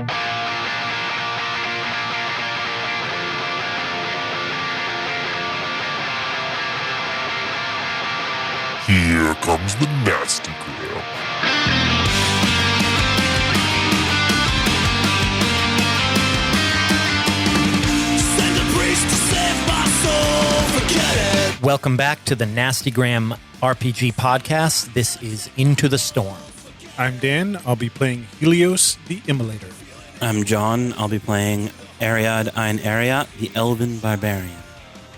Here comes the nasty gram. Send a priest to save my soul, forget it. Welcome back to the Nastygram RPG podcast. This is Into the Storm. I'm Dan. I'll be playing Helios the Immolator. I'm John. I'll be playing Ariad Ein Ariat, the Elven Barbarian.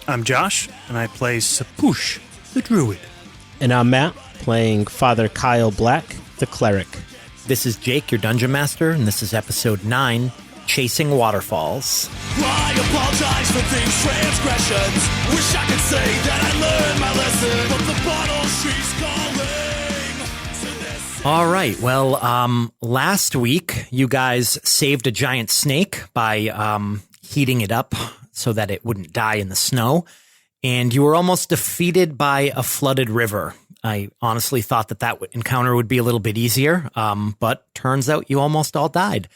I'm Josh, and I play Sapush, the Druid. And I'm Matt, playing Father Kyle Black, the Cleric. This is Jake, your Dungeon Master, and this is Episode 9, Chasing Waterfalls. I apologize for these transgressions. Wish I could say that I learned my lesson, but the bottle she's calling. So this All right, well, last week you guys saved a giant snake by heating it up so that it wouldn't die in the snow. And you were almost defeated by a flooded river. I honestly thought that encounter would be a little bit easier, but turns out you almost all died.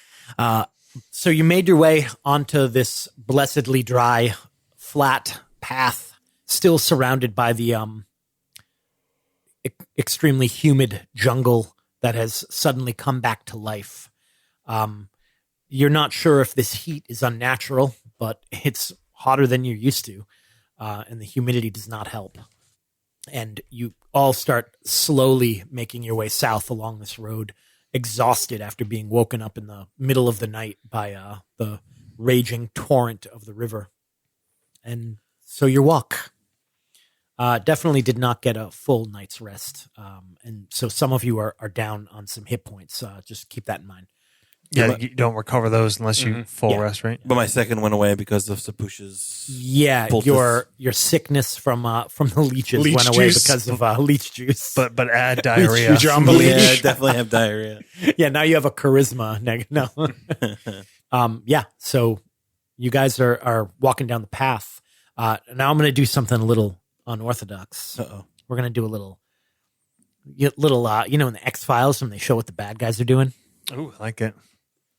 So you made your way onto this blessedly dry, flat path, still surrounded by the extremely humid jungle that has suddenly come back to life. You're not sure if this heat is unnatural, but it's hotter than you're used to. And the humidity does not help. And you all start slowly making your way south along this road, exhausted after being woken up in the middle of the night by the raging torrent of the river. And so your walk definitely did not get a full night's rest. And so some of you are down on some hit points. Just keep that in mind. Yeah, you don't recover those unless you full rest, right? But my second went away because of Sapush's. Yeah, poultice. your sickness from the leeches Leech went away juice. because of leech juice. But add diarrhea. Jumbo Yeah, I leech. definitely have diarrhea. Yeah, now you have a charisma. No. Yeah, so you guys are walking down the path. Now I'm going to do something a little unorthodox. Uh-oh. We're going to do a little, in the X-Files when they show what the bad guys are doing. Ooh, I like it.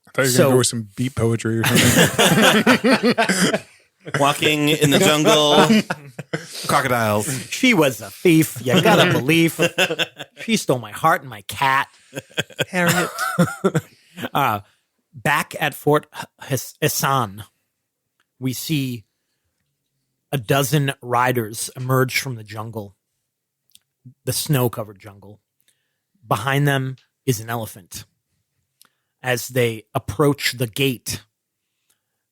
I thought you were So- going to go with some beat poetry or something. Walking in the jungle, crocodiles. She was a thief. You gotta believe. She stole my heart and my cat. Harriet. Back at Fort Hassan, we see a dozen riders emerge from the jungle, the snow-covered jungle. Behind them is an elephant. As they approach the gate,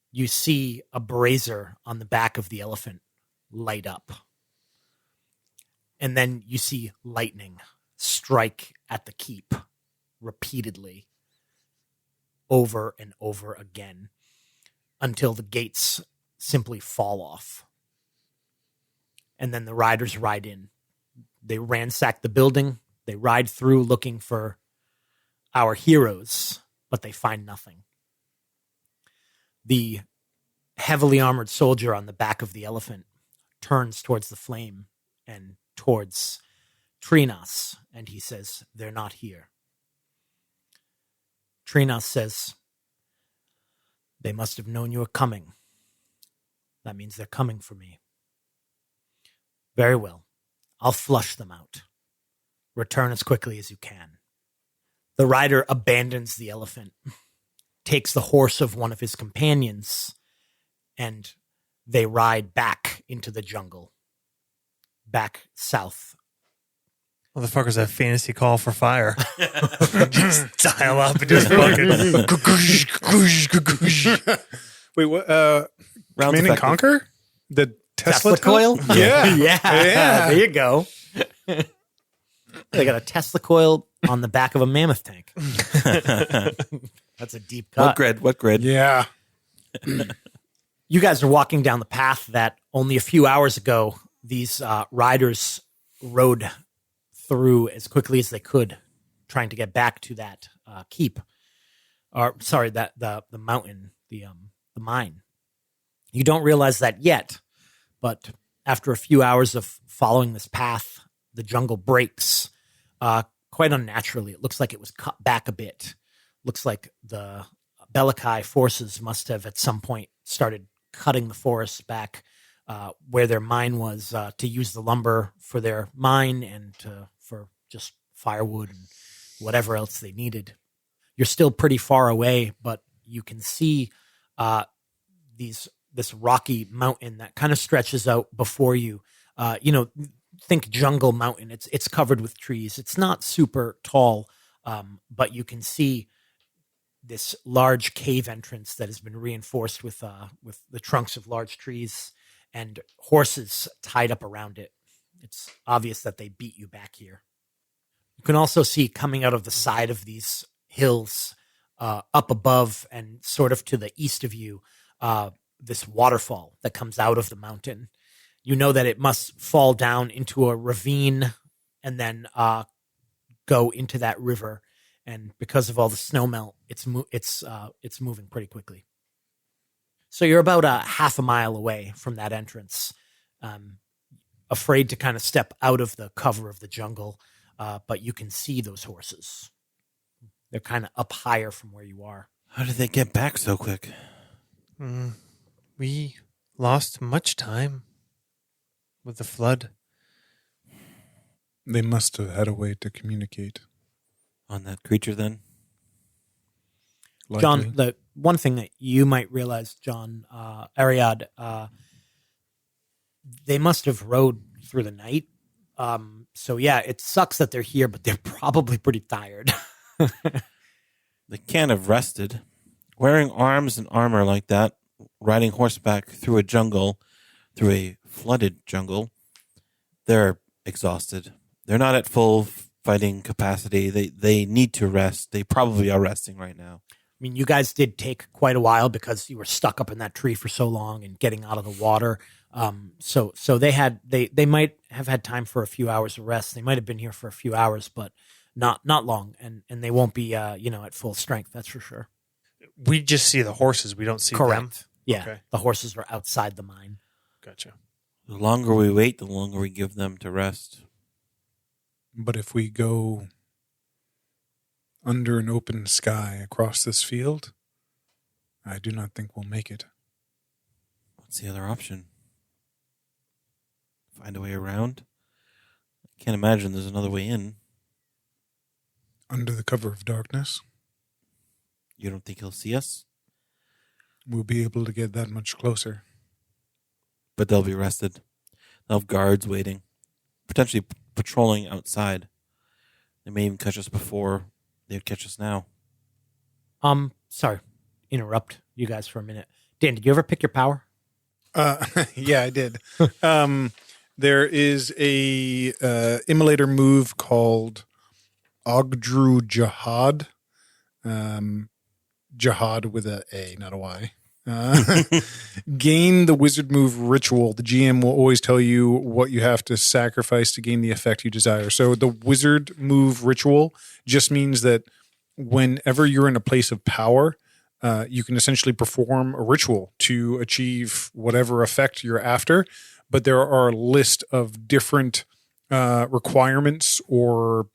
you see a brazier on the back of the elephant light up. And then you see lightning strike at the keep repeatedly over and over again until the gates simply fall off. And then the riders ride in. They ransack the building. They ride through looking for our heroes, but they find nothing. The heavily armored soldier on the back of the elephant turns towards the flame and towards Trinas, and he says, "They're not here." Trinas says, "They must have known you were coming. That means they're coming for me. Very well. I'll flush them out. Return as quickly as you can." The rider abandons the elephant, takes the horse of one of his companions, and they ride back into the jungle, back south. Motherfuckers have fantasy call for fire. Just dial up and just fucking. Wait, what? Rounds Command and effective. Conquer? The Tesla coil? Yeah. Yeah. There you go. They got a Tesla coil on the back of a mammoth tank. That's a deep cut. What grid? Yeah. You guys are walking down the path that only a few hours ago these riders rode through as quickly as they could, trying to get back to that keep, or sorry, that the mountain, the mine. You don't realize that yet, but after a few hours of following this path, the jungle breaks quite unnaturally. It looks like it was cut back a bit. Looks like the Belakai forces must have at some point started cutting the forests back where their mine was to use the lumber for their mine and for just firewood and whatever else they needed. You're still pretty far away, but you can see this rocky mountain that kind of stretches out before you. Think jungle mountain. It's covered with trees. It's not super tall, but you can see this large cave entrance that has been reinforced with the trunks of large trees and horses tied up around it. It's obvious that they beat you back here. You can also see coming out of the side of these hills up above and sort of to the east of you, this waterfall that comes out of the mountain. You know that it must fall down into a ravine and then go into that river. And because of all the snow melt, it's moving pretty quickly. So you're about half a mile away from that entrance, afraid to kind of step out of the cover of the jungle, but you can see those horses. They're kind of up higher from where you are. How did they get back so quick? We lost much time with the flood. They must have had a way to communicate. On that creature, then? Likely. John, the one thing that you might realize, John, Ariad, they must have rode through the night. So yeah, it sucks that they're here, but they're probably pretty tired. They can't have rested. Wearing arms and armor like that, riding horseback through a jungle, through a flooded jungle, they're exhausted. They're not at full fighting capacity. They need to rest. They probably are resting right now. I mean, you guys did take quite a while because you were stuck up in that tree for so long and getting out of the water. So they might have had time for a few hours of rest. They might have been here for a few hours, but not long, and they won't be at full strength. That's for sure. We just see the horses. We don't see Correct. them. Yeah, Okay. The horses are outside the mine. Gotcha. The longer we wait, the longer we give them to rest. But if we go under an open sky across this field, I do not think we'll make it. What's the other option? Find a way around? I can't imagine there's another way in. Under the cover of darkness, You don't think he'll see us? we'll be able to get that much closer. But they'll be rested. They'll have guards waiting, potentially patrolling outside. They may even catch us before they'd catch us now. Sorry, interrupt you guys for a minute. Dan, did you ever pick your power? Yeah, I did. There is a immolator move called Ogdru Jihad. Jihad with a A, not a Y. Gain the wizard move ritual. The GM will always tell you what you have to sacrifice to gain the effect you desire. So the wizard move ritual just means that whenever you're in a place of power, you can essentially perform a ritual to achieve whatever effect you're after. But there are a list of different requirements or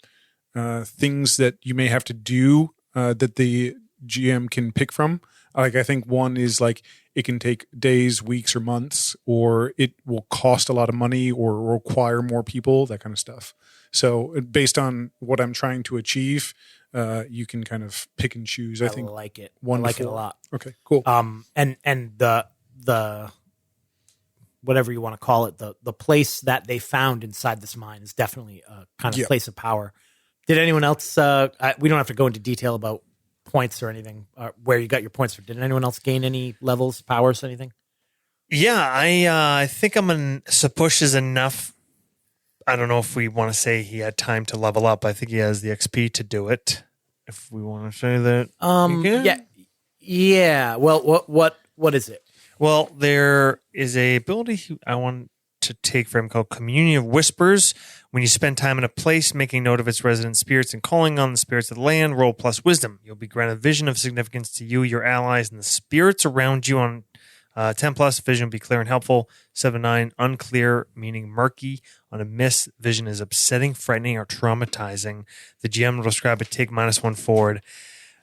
things that you may have to do that the GM can pick from. Like, I think one is like it can take days, weeks, or months, or it will cost a lot of money or require more people, that kind of stuff. So based on what I'm trying to achieve, you can kind of pick and choose. I think like it. one I like to it a four. lot. Okay, cool. And the whatever you want to call it, the place that they found inside this mine is definitely a kind of Yeah. place of power. Did anyone else? We don't have to go into detail about points or anything. Where you got your points from? Did anyone else gain any levels, powers, anything? Yeah, I think Sapush is enough. I don't know if we want to say he had time to level up. I think he has the XP to do it. If we want to say that, Yeah. Well, what is it? Well, there is a ability I want to take for him called Communion of Whispers. When you spend time in a place, making note of its resident spirits and calling on the spirits of the land, roll plus wisdom. You'll be granted vision of significance to you, your allies, and the spirits around you on 10 plus. Vision will be clear and helpful. 7-9, unclear, meaning murky. On a miss, vision is upsetting, frightening, or traumatizing. The GM will describe it, take -1 forward.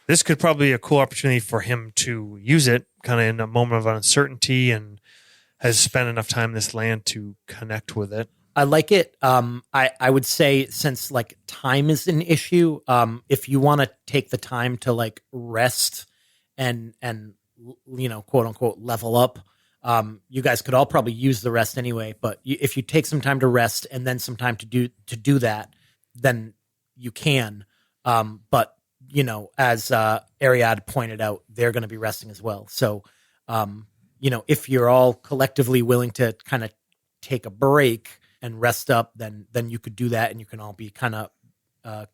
this could probably be a cool opportunity for him to use it kind of in a moment of uncertainty, and has spent enough time in this land to connect with it. I like it. I would say, since like time is an issue, if you want to take the time to like rest and quote unquote level up, you guys could all probably use the rest anyway. But if you take some time to rest and then some time to do that, then you can. But as Ariad pointed out, they're going to be resting as well. So, if you're all collectively willing to kind of take a break and rest up, then you could do that, and you can all be kind of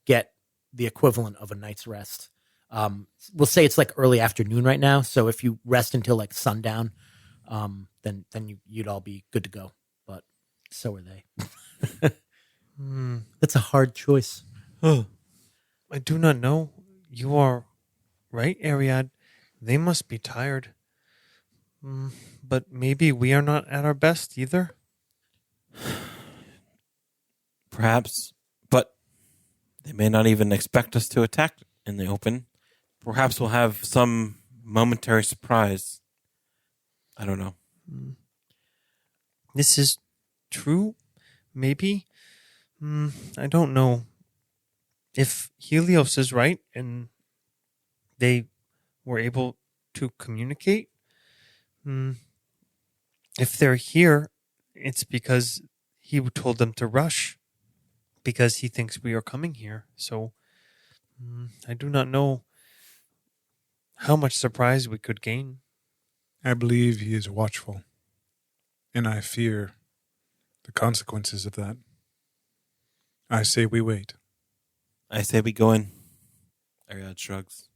get the equivalent of a night's rest. We'll say it's like early afternoon right now, so if you rest until like sundown, then you'd all be good to go. But so are they. That's a hard choice. I do not know. You are right, Ariad. They must be tired. But maybe we are not at our best either. Perhaps, but they may not even expect us to attack in the open. Perhaps we'll have some momentary surprise. I don't know. This is true, maybe. I don't know. If Helios is right and they were able to communicate, if they're here, it's because he told them to rush, because he thinks we are coming here. So I do not know how much surprise we could gain. I believe he is watchful, and I fear the consequences of that. I say we wait. I say we go in. Ariad shrugs.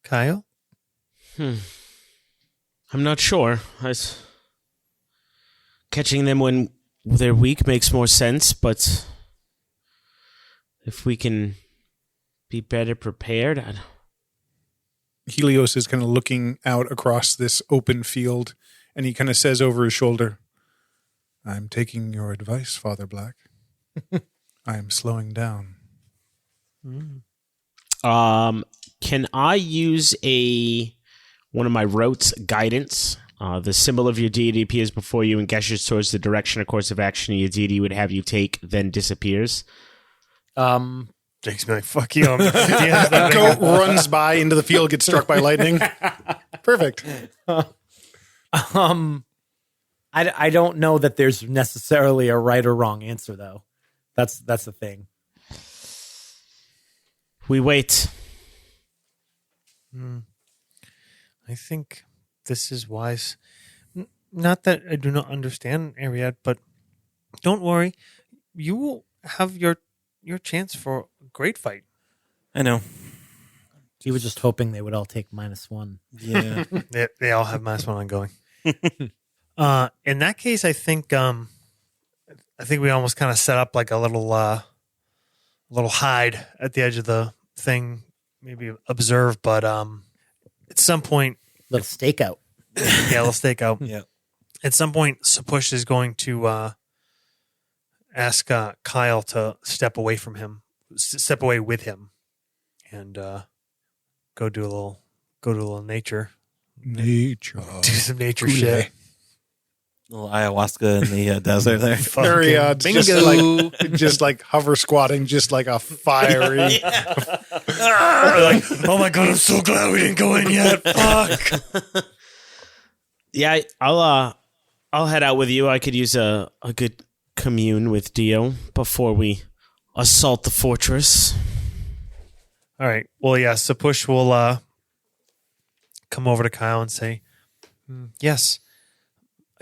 Kyle? I'm not sure. Catching them when they're weak makes more sense, but if we can be better prepared, Helios is kind of looking out across this open field, and he kind of says over his shoulder, I'm taking your advice, Father Black. I am slowing down. Can I use one of my rotes, guidance? The symbol of your deity appears before you and gestures towards the direction or course of action your deity would have you take, then disappears. Jake's be like, fuck you. Goat runs by into the field, gets struck by lightning. Perfect. I don't know that there's necessarily a right or wrong answer, though. That's the thing. We wait. I think this is wise. Not that I do not understand, Ariad, but don't worry. You will have your chance for a great fight. I know. He was just hoping they would all take -1. Yeah. They all have -1 ongoing. In that case, I think we almost kind of set up like a little hide at the edge of the thing, maybe observe, but at some point, Little stakeout. yeah, little stakeout. Yeah. At some point, Sapush is going to ask Kyle to step away from him, step away with him, and go do a little nature. Nature. Do some nature Kool-Aid. shit. Little ayahuasca in the desert there. Very just like hover squatting, just like a fiery. Like, oh my god, I'm so glad we didn't go in yet. Fuck. Yeah, I'll head out with you. I could use a good commune with Dio before we assault the fortress. All right. Well, yeah, Sapush will come over to Kyle and say, yes,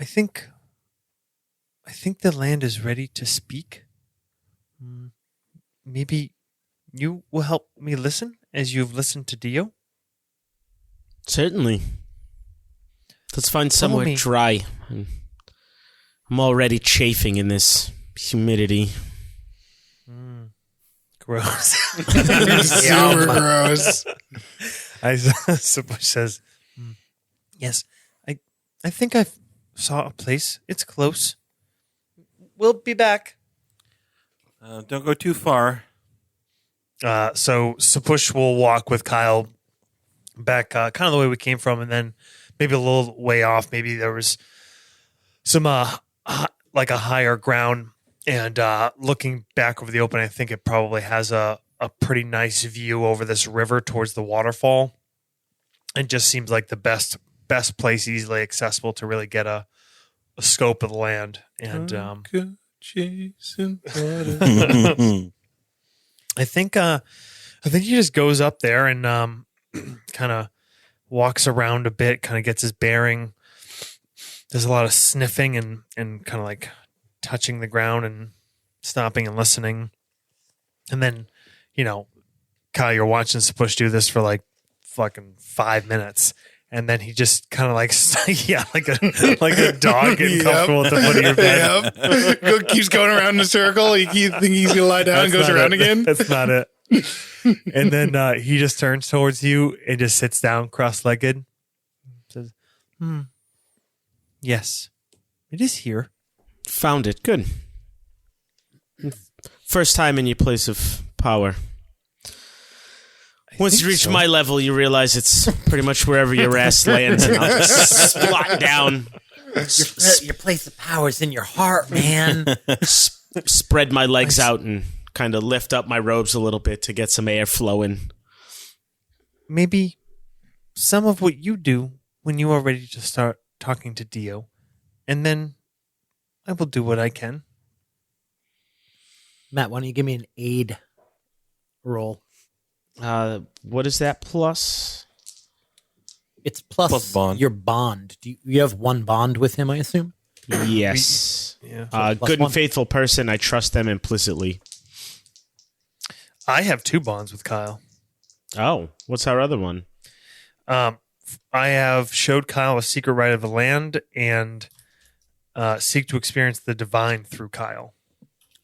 I think the land is ready to speak. Maybe you will help me listen as you've listened to Dio? Certainly. Let's find somewhere me. dry. I'm already chafing in this humidity. Gross. Super gross. Sapush says, yes, I think I saw a place. It's close. We'll be back. Don't go too far. So Sapush will walk with Kyle back kind of the way we came from, and then maybe a little way off. Maybe there was some like a higher ground, and looking back over the open, I think it probably has a pretty nice view over this river towards the waterfall, and just seems like the best place, easily accessible to really get a scope of the land. And Chasing water. I think he just goes up there and kind of walks around a bit, kind of gets his bearing. There's a lot of sniffing and kind of like touching the ground and stopping and listening. And then, Kyle, you're watching Sapush do this for like fucking 5 minutes. And then he just kind of like, like a dog getting comfortable at the foot of your bed. Keeps going around in a circle. You think he's going to lie down and goes around again. That's not it. And then he just turns towards you and just sits down cross-legged. Says, yes, it is here. Found it. Good. First time in your place of power. Once you reach my level, you realize it's pretty much wherever your ass lands, and I'll just squat down. Your place of power is in your heart, man. Spread my legs out and kind of lift up my robes a little bit to get some air flowing. Maybe some of what you do when you are ready to start talking to Dio, and then I will do what I can. Matt, why don't you give me an aid roll? What is that plus? It's plus bond. your bond. Do you have one bond with him, I assume? Yes. Yeah. Good one. and faithful person. I trust them implicitly. I have 2 bonds with Kyle. Oh, what's our other one? I have showed Kyle a secret right of the land and seek to experience the divine through Kyle.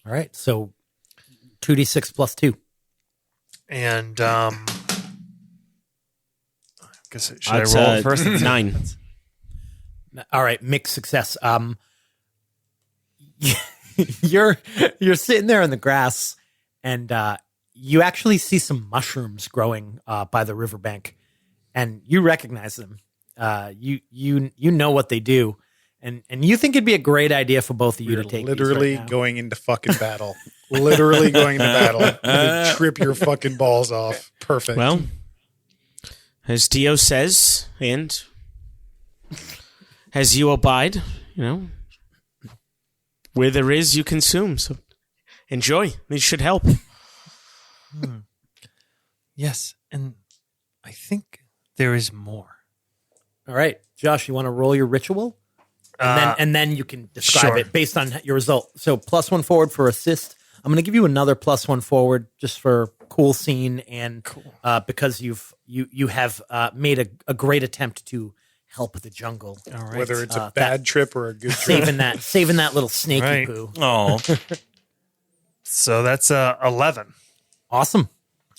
All right, so 2d6 plus 2. And I guess should I roll it first? 9. All right, mixed success. You're sitting there in the grass, and you actually see some mushrooms growing by the riverbank, and you recognize them. You know what they do, and you think it'd be a great idea for both of you You're to take literally these right now. going into fucking battle. Literally going into battle. You can trip your fucking balls off. Perfect. Well, as Dio says, and as you abide, where there is, you consume. So enjoy. It should help. Yes, and I think there is more. All right, Josh, you want to roll your ritual? And then you can describe sure. it based on your result. So +1 forward for assist. I'm going to give you another +1 forward just for cool scene and because you have made a great attempt to help the jungle. All right. Whether it's a bad trip or a good trip. saving that little snaky Right. poo. Oh, So that's 11. Awesome.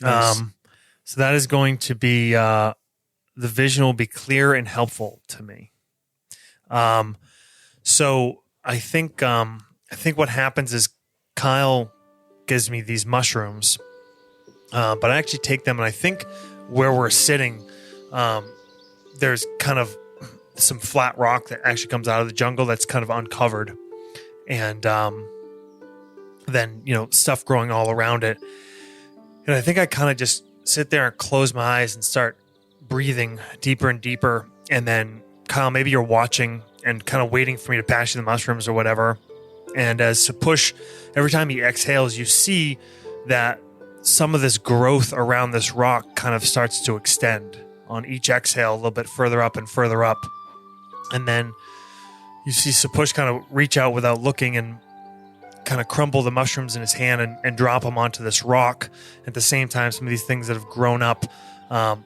So that is going to be the vision will be clear and helpful to me. So I think what happens is Kyle gives me these mushrooms, but I actually take them, and I think where we're sitting, there's kind of some flat rock that actually comes out of the jungle that's kind of uncovered, and then stuff growing all around it. And I think I kind of just sit there and close my eyes and start breathing deeper and deeper. And then, Kyle, maybe you're watching and kind of waiting for me to pass you the mushrooms or whatever. And as Sapush, every time he exhales, you see that some of this growth around this rock kind of starts to extend on each exhale a little bit further up and further up. And then you see Sapush kind of reach out without looking and kind of crumble the mushrooms in his hand and drop them onto this rock. At the same time, some of these things that have grown up,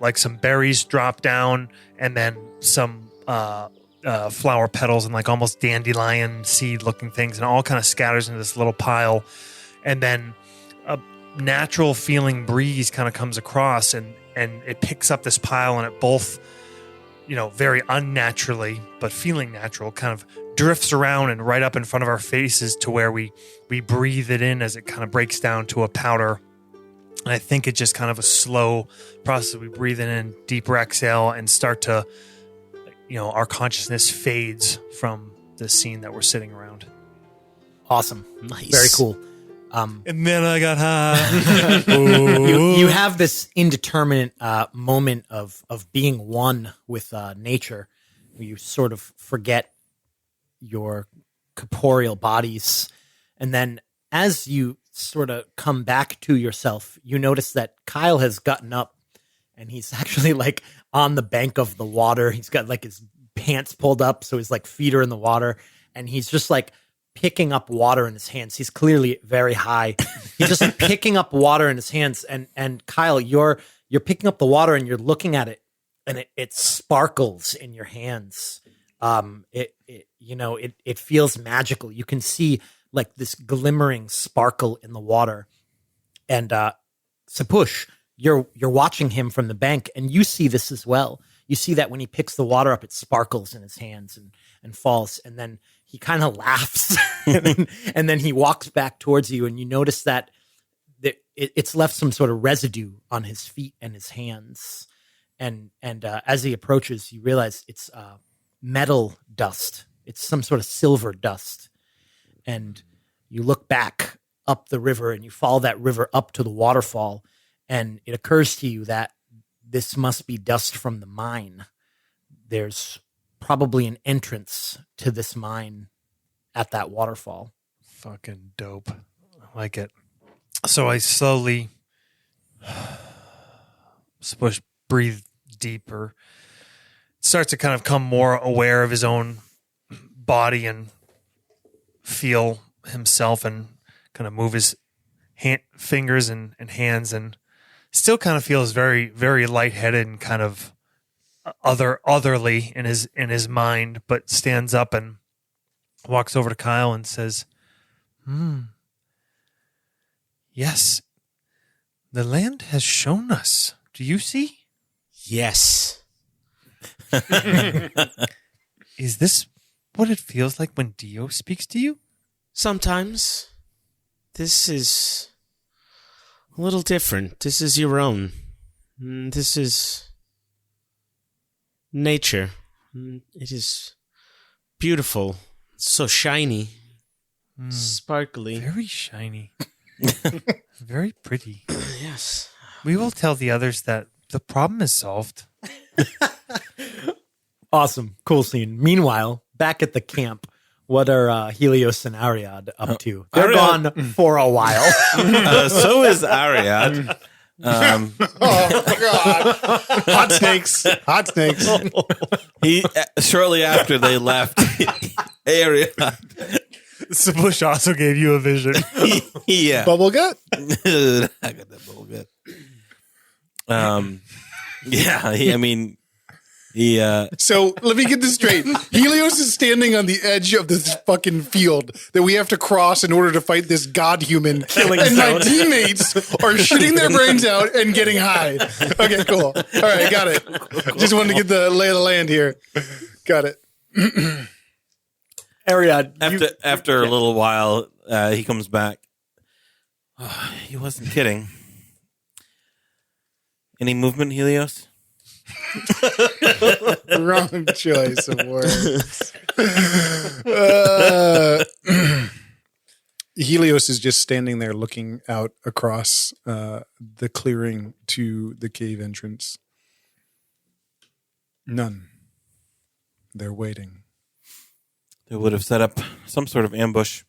like some berries drop down, and then some flower petals and like almost dandelion seed looking things, and all kind of scatters into this little pile. And then a natural feeling breeze kind of comes across and it picks up this pile, and it both, very unnaturally, but feeling natural, kind of drifts around and right up in front of our faces to where we breathe it in as it kind of breaks down to a powder. And I think it's just kind of a slow process. We breathe in deeper exhale and start to, our consciousness fades from the scene that we're sitting around. Awesome. Nice. Very cool. And then I got high. You have this indeterminate moment of being one with nature, where you sort of forget your corporeal bodies, and then as you sort of come back to yourself, you notice that Kyle has gotten up, and he's actually like on the bank of the water. He's got like his pants pulled up, so his like feet are in the water, and he's just like picking up water in his hands. He's clearly very high. He's just picking up water in his hands. And Kyle, you're picking up the water and you're looking at it, and it sparkles in your hands. It feels magical. You can see like this glimmering sparkle in the water. And Sapush, you're watching him from the bank, and you see this as well. You see that when he picks the water up, it sparkles in his hands and falls, and then he kind of laughs, and then he walks back towards you, and you notice that it's left some sort of residue on his feet and his hands, and as he approaches, you realize it's metal dust. It's some sort of silver dust, and you look back up the river, and you follow that river up to the waterfall, and it occurs to you that this must be dust from the mine. There's probably an entrance to this mine at that waterfall. Fucking dope. I like it. So I slowly breathe deeper, starts to kind of come more aware of his own body and feel himself, and kind of move his fingers and hands, and still kind of feels very, very lightheaded and kind of otherly in his mind, but stands up and walks over to Kyle and says, yes, the land has shown us. Do you see? Yes. Is this what it feels like when Dio speaks to you? Sometimes. This is a little different. This is your own. This is nature. It is beautiful. So shiny. Sparkly. Very shiny. Very pretty. Yes. We will tell the others that the problem is solved. Awesome. Cool scene. Meanwhile, back at the camp, what are Helios and Ariad up to? They're Ariad- gone for a while. So is Ariad. Oh God! Hot snakes. Hot snakes. He shortly after they left, Ariad. Sabush also gave you a vision. Yeah. Bubble gut. I got that bubble gut. Yeah. So let me get this straight. Helios is standing on the edge of this fucking field that we have to cross in order to fight this god human. And my teammates are shitting their brains out and getting high. Okay, cool. All right, got it. Just wanted to get the lay of the land here. Got it. Ariad, After a little while, he comes back. Oh, he wasn't kidding. Any movement, Helios? Wrong choice of words. Helios is just standing there looking out across the clearing to the cave entrance. None. They're waiting. They would have set up some sort of ambush.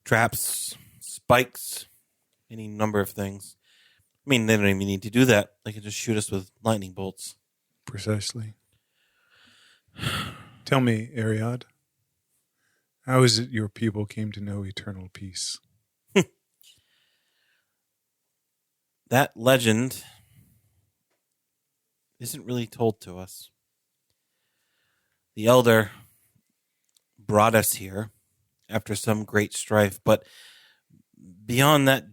Traps, spikes, any number of things. I mean, they don't even need to do that. They can just shoot us with lightning bolts. Precisely. Tell me, Ariad, how is it your people came to know eternal peace? That legend isn't really told to us. The elder brought us here after some great strife, but beyond that,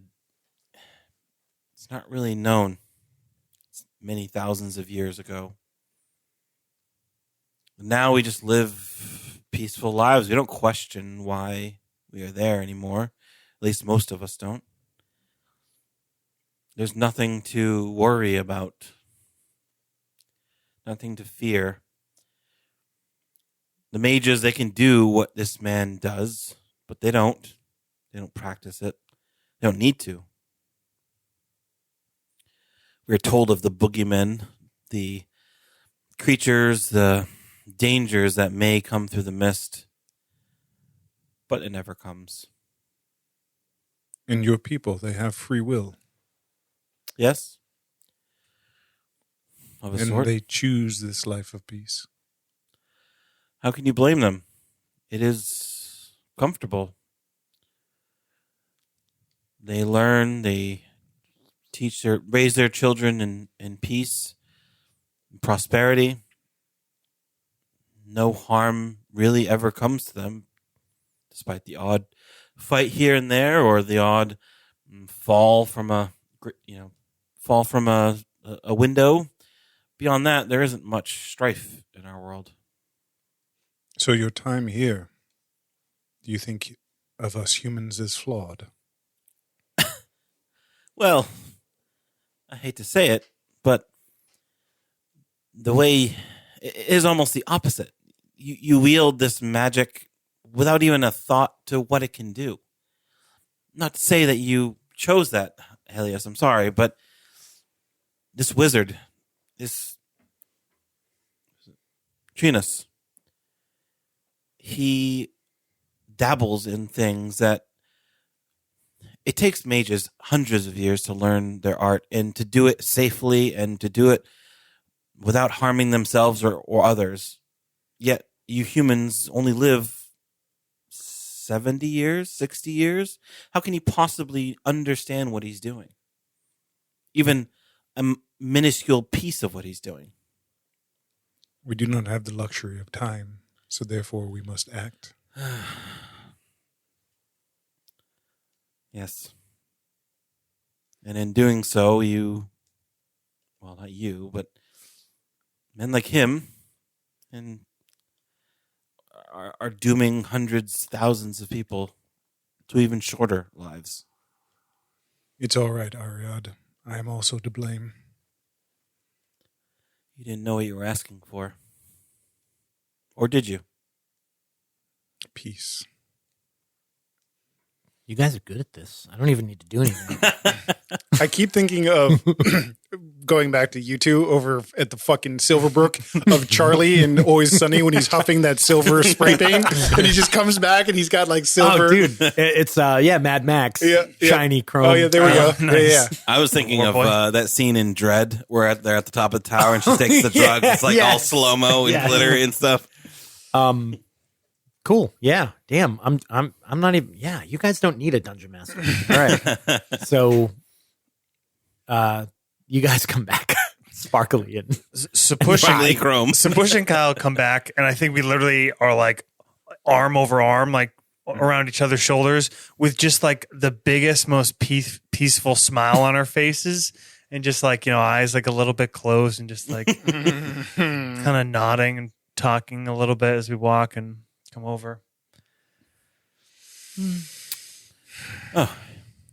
it's not really known. It's many thousands of years ago. Now we just live peaceful lives. We don't question why we are there anymore. At least most of us don't. There's nothing to worry about. Nothing to fear. The mages, they can do what this man does, but they don't. They don't practice it. They don't need to. We're told of the boogeymen, the creatures, the dangers that may come through the mist, but it never comes. And your people, they have free will. Yes? Of a And sort. they choose this life of peace. How can you blame them? It is comfortable. They learn, they raise their children in peace, in prosperity. No harm really ever comes to them, despite the odd fight here and there, or the odd fall from a window. Beyond that, there isn't much strife in our world. So your time here, do you think of us humans as flawed? Well, I hate to say it, but the way it is almost the opposite. You wield this magic without even a thought to what it can do. Not to say that you chose that, Helios, I'm sorry, but this wizard, this Trinus, he dabbles in things that it takes mages hundreds of years to learn their art and to do it safely and to do it without harming themselves or others. Yet you humans only live 70 years, 60 years. How can you possibly understand what he's doing? Even a minuscule piece of what he's doing. We do not have the luxury of time, so therefore we must act. Yes. And in doing so, not you, but men like him are dooming hundreds, thousands of people to even shorter lives. It's all right, Ariad. I am also to blame. You didn't know what you were asking for. Or did you? Peace. You guys are good at this. I don't even need to do anything. I keep thinking of going back to you two over at the fucking Silverbrook of Charlie and Always Sunny when he's huffing that silver spray paint and he just comes back and he's got like silver. Oh, dude, it's Mad Max, shiny chrome. Oh yeah, there we go. Nice. Yeah. I was thinking of boy. that scene in Dread where they're at the top of the tower and she takes the drug. It's like all slow-mo and Yeah. glittery and stuff. Cool. Yeah. Damn. I'm not even. Yeah. You guys don't need a dungeon master. All right. So, you guys come back sparkly and So Push Finally chrome. So Push and Kyle come back, and I think we literally are like arm over arm, like around each other's shoulders, with just like the biggest, most peaceful smile on our faces, and just like eyes like a little bit closed, and just like kind of nodding and talking a little bit as we walk and come over. Oh,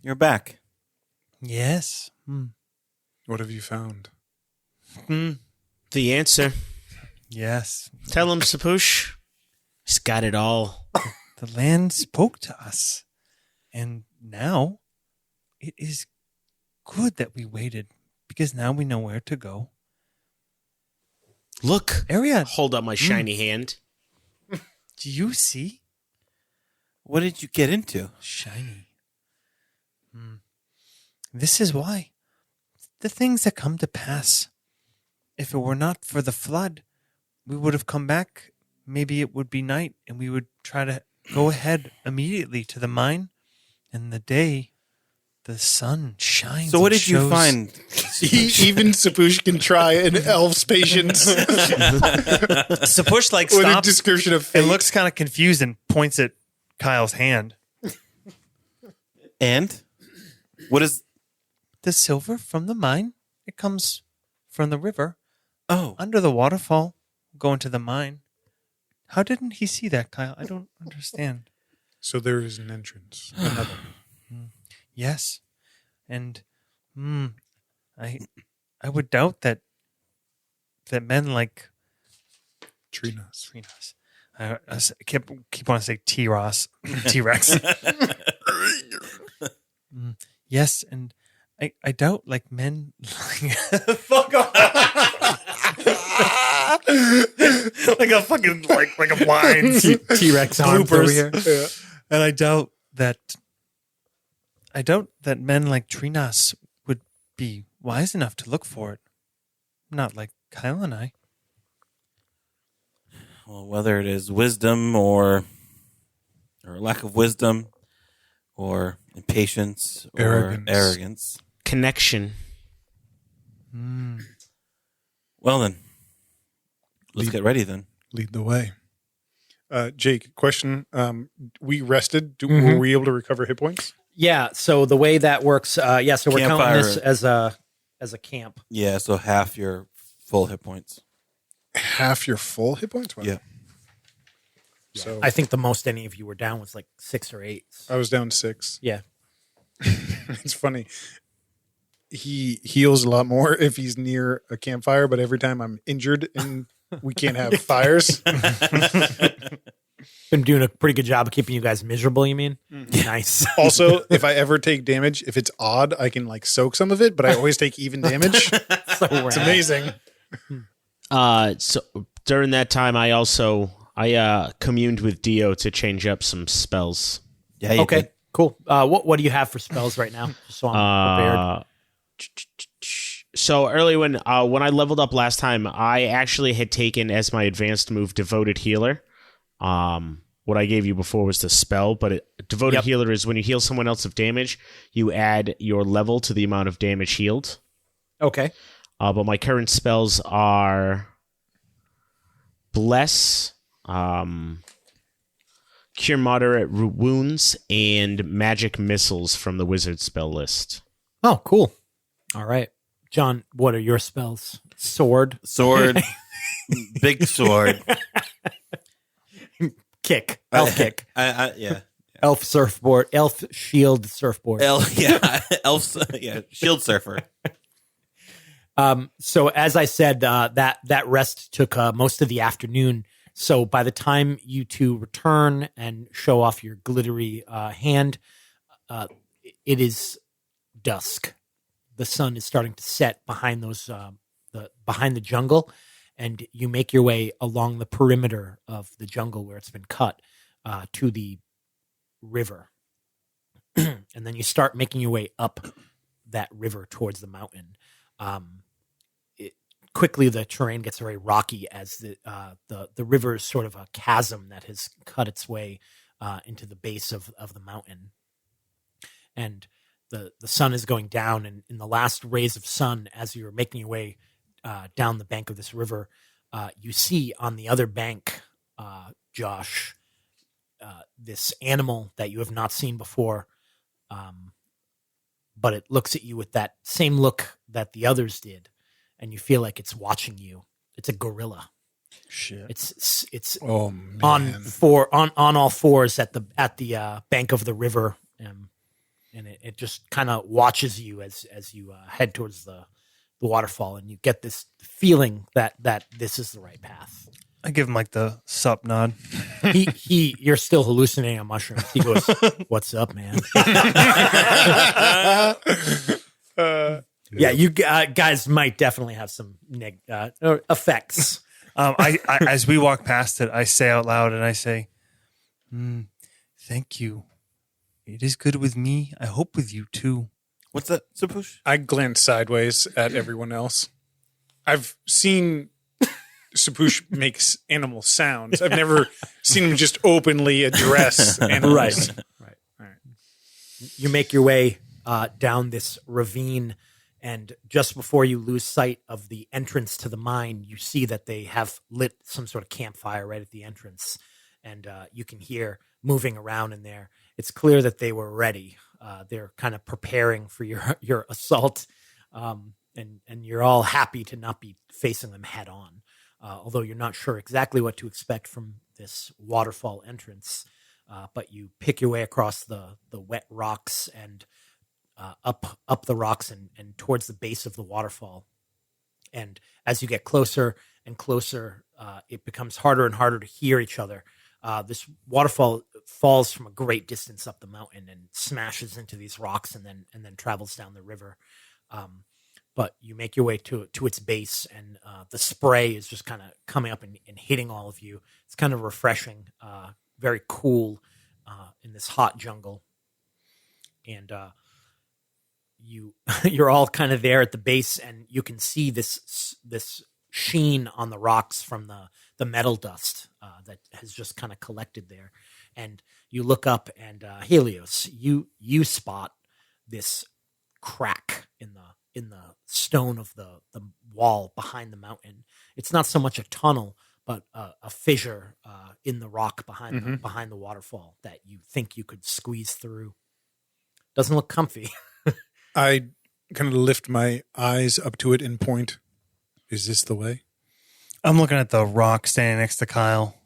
you're back. Yes. What have you found? The answer. Yes. Tell him, Sapush. He's got it all. The land spoke to us, and now it is good that we waited, because now we know where to go. Look. Ariad, Hold up my shiny hand. do you see? What did you get into? Shiny. This is why. The things that come to pass. If it were not for the flood, we would have come back. Maybe it would be night, and we would try to go ahead immediately to the mine. And the sun shines. So what and did you shows- find? Even Sapush can try an elf's patience Sapush like with a stops description of and fate. looks kind of confused and points at Kyle's hand. And what is? The silver from the mine, it comes from the river Oh, under the waterfall, going to the mine. How didn't he see that, Kyle? I don't understand. So there is an entrance. Another. Yes. And I would doubt that men like Trinas. Trinas. I keep on to say T-Ross, T-Rex. Yes, and I doubt like men. Fuck off! Like a fucking like a blind T-Rex arms over here. Yeah. and I doubt that men like Trinas would be wise enough to look for it. Not like Kyle and I. Well, whether it is wisdom or lack of wisdom, or impatience or arrogance. Connection. Well then, let's get ready then. Lead the way. Jake, question. We rested. Were we able to recover hit points? Yeah. So the way that works, so we're counting Campfire. this as a camp. Yeah, so half your full hit points. Half your full hit points? Wow. Yeah. So I think the most any of you were down was like 6 or 8. I was down 6. Yeah. It's funny. He heals a lot more if he's near a campfire, but every time I'm injured and we can't have fires. Been doing a pretty good job of keeping you guys miserable, you mean? Nice. Also, if I ever take damage, if it's odd, I can like soak some of it, but I always take even damage. So It's amazing. So during that time, I communed with Dio to change up some spells. Yeah, you Okay, did. cool. What do you have for spells right now? Just so I'm prepared. So early when I leveled up last time, I actually had taken as my advanced move Devoted Healer. What I gave you before was the spell, but Devoted Healer is when you heal someone else of damage, you add your level to the amount of damage healed. Okay. But my current spells are Bless, Cure Moderate Wounds, and Magic Missiles from the Wizard spell list. Oh, cool. All right. John, what are your spells? Sword? Sword, big sword. Kick. Elf kick. Yeah. Elf surfboard. Elf shield surfboard. Shield surfer. So as I said, that rest took most of the afternoon. So by the time you two return and show off your glittery hand, it is dusk. The sun is starting to set behind behind the jungle, and you make your way along the perimeter of the jungle where it's been cut to the river, and then you start making your way up that river towards the mountain. Quickly, the terrain gets very rocky as the river is sort of a chasm that has cut its way into the base of the mountain, and the sun is going down. And in the last rays of sun, as you're making your way down the bank of this river, you see on the other bank, Josh, this animal that you have not seen before, but it looks at you with that same look that the others did. And you feel like it's watching you. It's a gorilla. Shit. It's Oh, man. on all fours at the bank of the river, and it just kind of watches you as you head towards the waterfall, and you get this feeling that this is the right path. I give him like the sup nod. You're still hallucinating on mushrooms. He goes, "What's up, man?" Yeah, you guys might definitely have some effects. I as we walk past it, I say out loud, and I say, "Thank you. It is good with me. I hope with you too." What's that, Sapush? I glance sideways at everyone else. I've seen Sapush makes animal sounds. I've never seen him just openly address animals. Right. You make your way down this ravine, and just before you lose sight of the entrance to the mine, you see that they have lit some sort of campfire right at the entrance, and you can hear moving around in there. It's clear that they were ready. They're kind of preparing for your assault, and you're all happy to not be facing them head on, although you're not sure exactly what to expect from this waterfall entrance. But you pick your way across the wet rocks and up the rocks and towards the base of the waterfall. And as you get closer and closer, it becomes harder and harder to hear each other. This waterfall falls from a great distance up the mountain and smashes into these rocks and then travels down the river. But you make your way to its base, and the spray is just kind of coming up and hitting all of you. It's kind of refreshing, very cool in this hot jungle. And you're all kind of there at the base, and you can see this sheen on the rocks from the metal dust that has just kind of collected there. And you look up, and Helios, you spot this crack in the stone of the wall behind the mountain. It's not so much a tunnel, but a fissure in the rock behind the waterfall that you think you could squeeze through. Doesn't look comfy. I kind of lift my eyes up to it and point. Is this the way? I'm looking at the rock standing next to Kyle,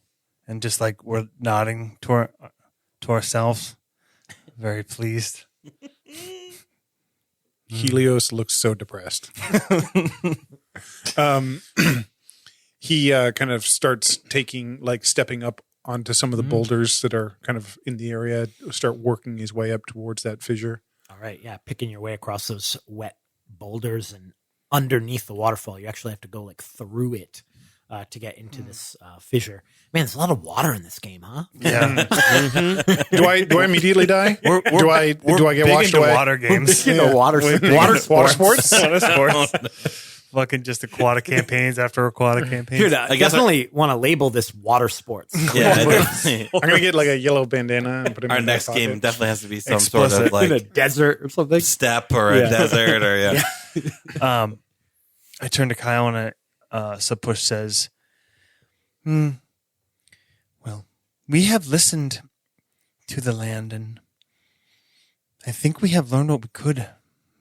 and just like we're nodding to ourselves, very pleased. Helios looks so depressed. He kind of starts stepping up onto some of the boulders that are kind of in the area, start working his way up towards that fissure. All right, yeah, picking your way across those wet boulders and underneath the waterfall. You actually have to go like through it to get into this fissure. Man, there's a lot of water in this game, huh? Yeah. Do I immediately die? Do I get washed into away? water games? Water sports. Water sports. Fucking just aquatic campaigns after aquatic campaigns. Dude, I definitely want to label this water sports. Yeah, definitely. I'm gonna get like a yellow bandana and put it Our in my next game pocket. definitely has to be some Explicit. sort of like In a desert or something. step or a desert or I turn to Kyle and Subpush says, well, we have listened to the land, and I think we have learned what we could.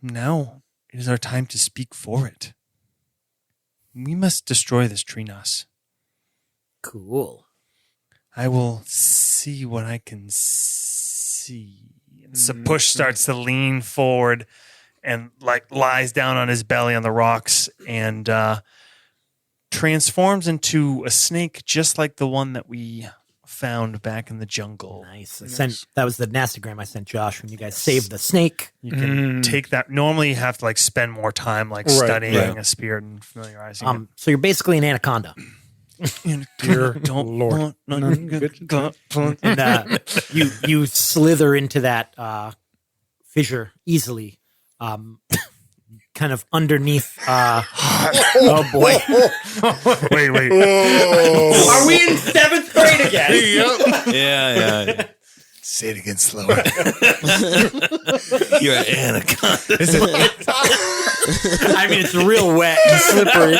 Now it is our time to speak for it. We must destroy this Trinos. Cool. I will see what I can see. Subpush starts to lean forward and like lies down on his belly on the rocks and transforms into a snake just like the one that we found back in the jungle. Nice. That was the nastygram I sent Josh when you guys saved the snake. You can take that. Normally you have to like spend more time like studying a spirit and familiarizing it. So you're basically an anaconda. Dear Lord. And you slither into that fissure easily. Kind of underneath. Oh boy! Wait. Are we in 7th grade again? yeah. Say it again slower. You're an anaconda. I mean, it's real wet and slippery.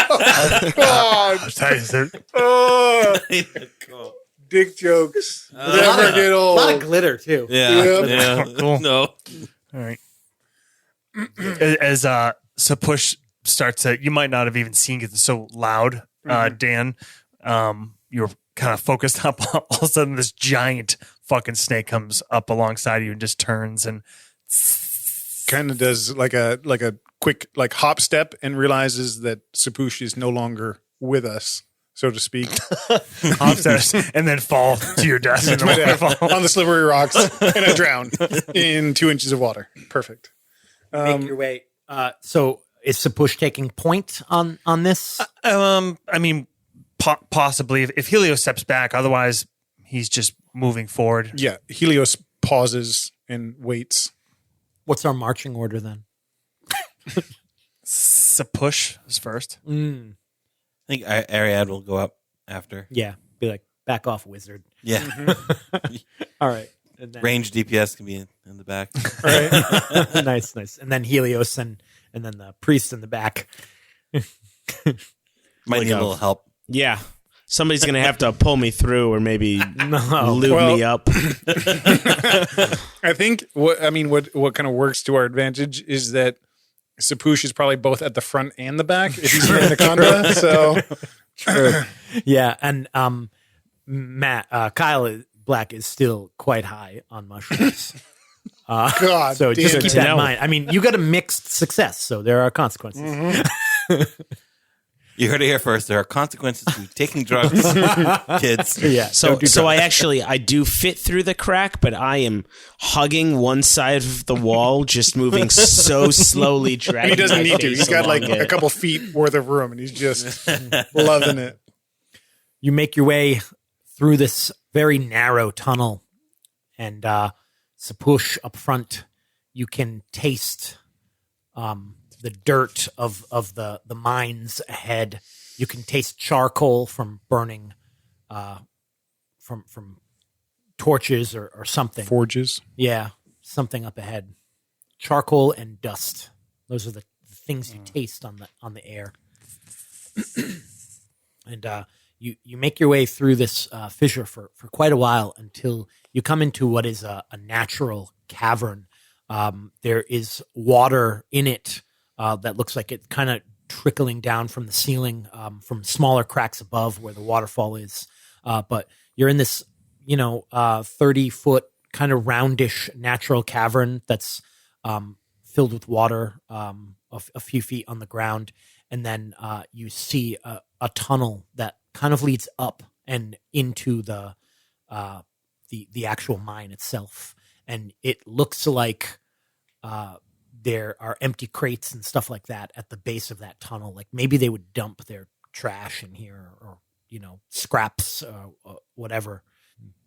Dick jokes. A lot of glitter too. Yeah. Cool. No. All right. As Sapush starts to, you might not have even seen it. It's so loud, Dan. You're kind of focused up. All of a sudden, this giant fucking snake comes up alongside you and just turns and Kind of does like a quick like hop step and realizes that Sapush is no longer with us, so to speak. upstairs and then fall to your death in the waterfall. On the slippery rocks, and I drown in 2 inches of water. Perfect. Make your way. So is Sapush taking point on this? I mean, possibly if Helios steps back. Otherwise, he's just moving forward. Yeah, Helios pauses and waits. What's our marching order then? Sapush is first. I think Ariad will go up after. Yeah, be like, back off, wizard. Yeah. All right. And then, Range DPS can be in the back. nice. And then Helios and then the priest in the back. Might need a little help. Yeah. Somebody's going to have to pull me through or maybe lube Well- me up. I think what kind of works to our advantage is that Sapush is probably both at the front and the back if he's an anaconda. So Yeah, and Kyle Black is still quite high on mushrooms. God, So just damn keep it. that in mind. I mean, you got a mixed success, so there are consequences. You heard it here first. There are consequences to taking drugs, kids. Yeah. So I do fit through the crack, but I am hugging one side of the wall, just moving so slowly, dragging. And he doesn't my need to. face He's got like along a it. couple feet worth of room, and he's just loving it. You make your way through this very narrow tunnel, and Sapush up front, you can taste the dirt of the mines ahead. You can taste charcoal from burning from torches or something. Forges. Yeah, something up ahead. Charcoal and dust. Those are the things you taste on the air. And you make your way through this fissure for quite a while until you come into what is a natural cavern. There is water in it that looks like it's kind of trickling down from the ceiling from smaller cracks above where the waterfall is. But you're in this, 30-foot kind of roundish natural cavern that's filled with water a few feet on the ground. And then you see a tunnel that kind of leads up and into the actual mine itself. And it looks like there are empty crates and stuff like that at the base of that tunnel. Like maybe they would dump their trash in here or scraps or whatever.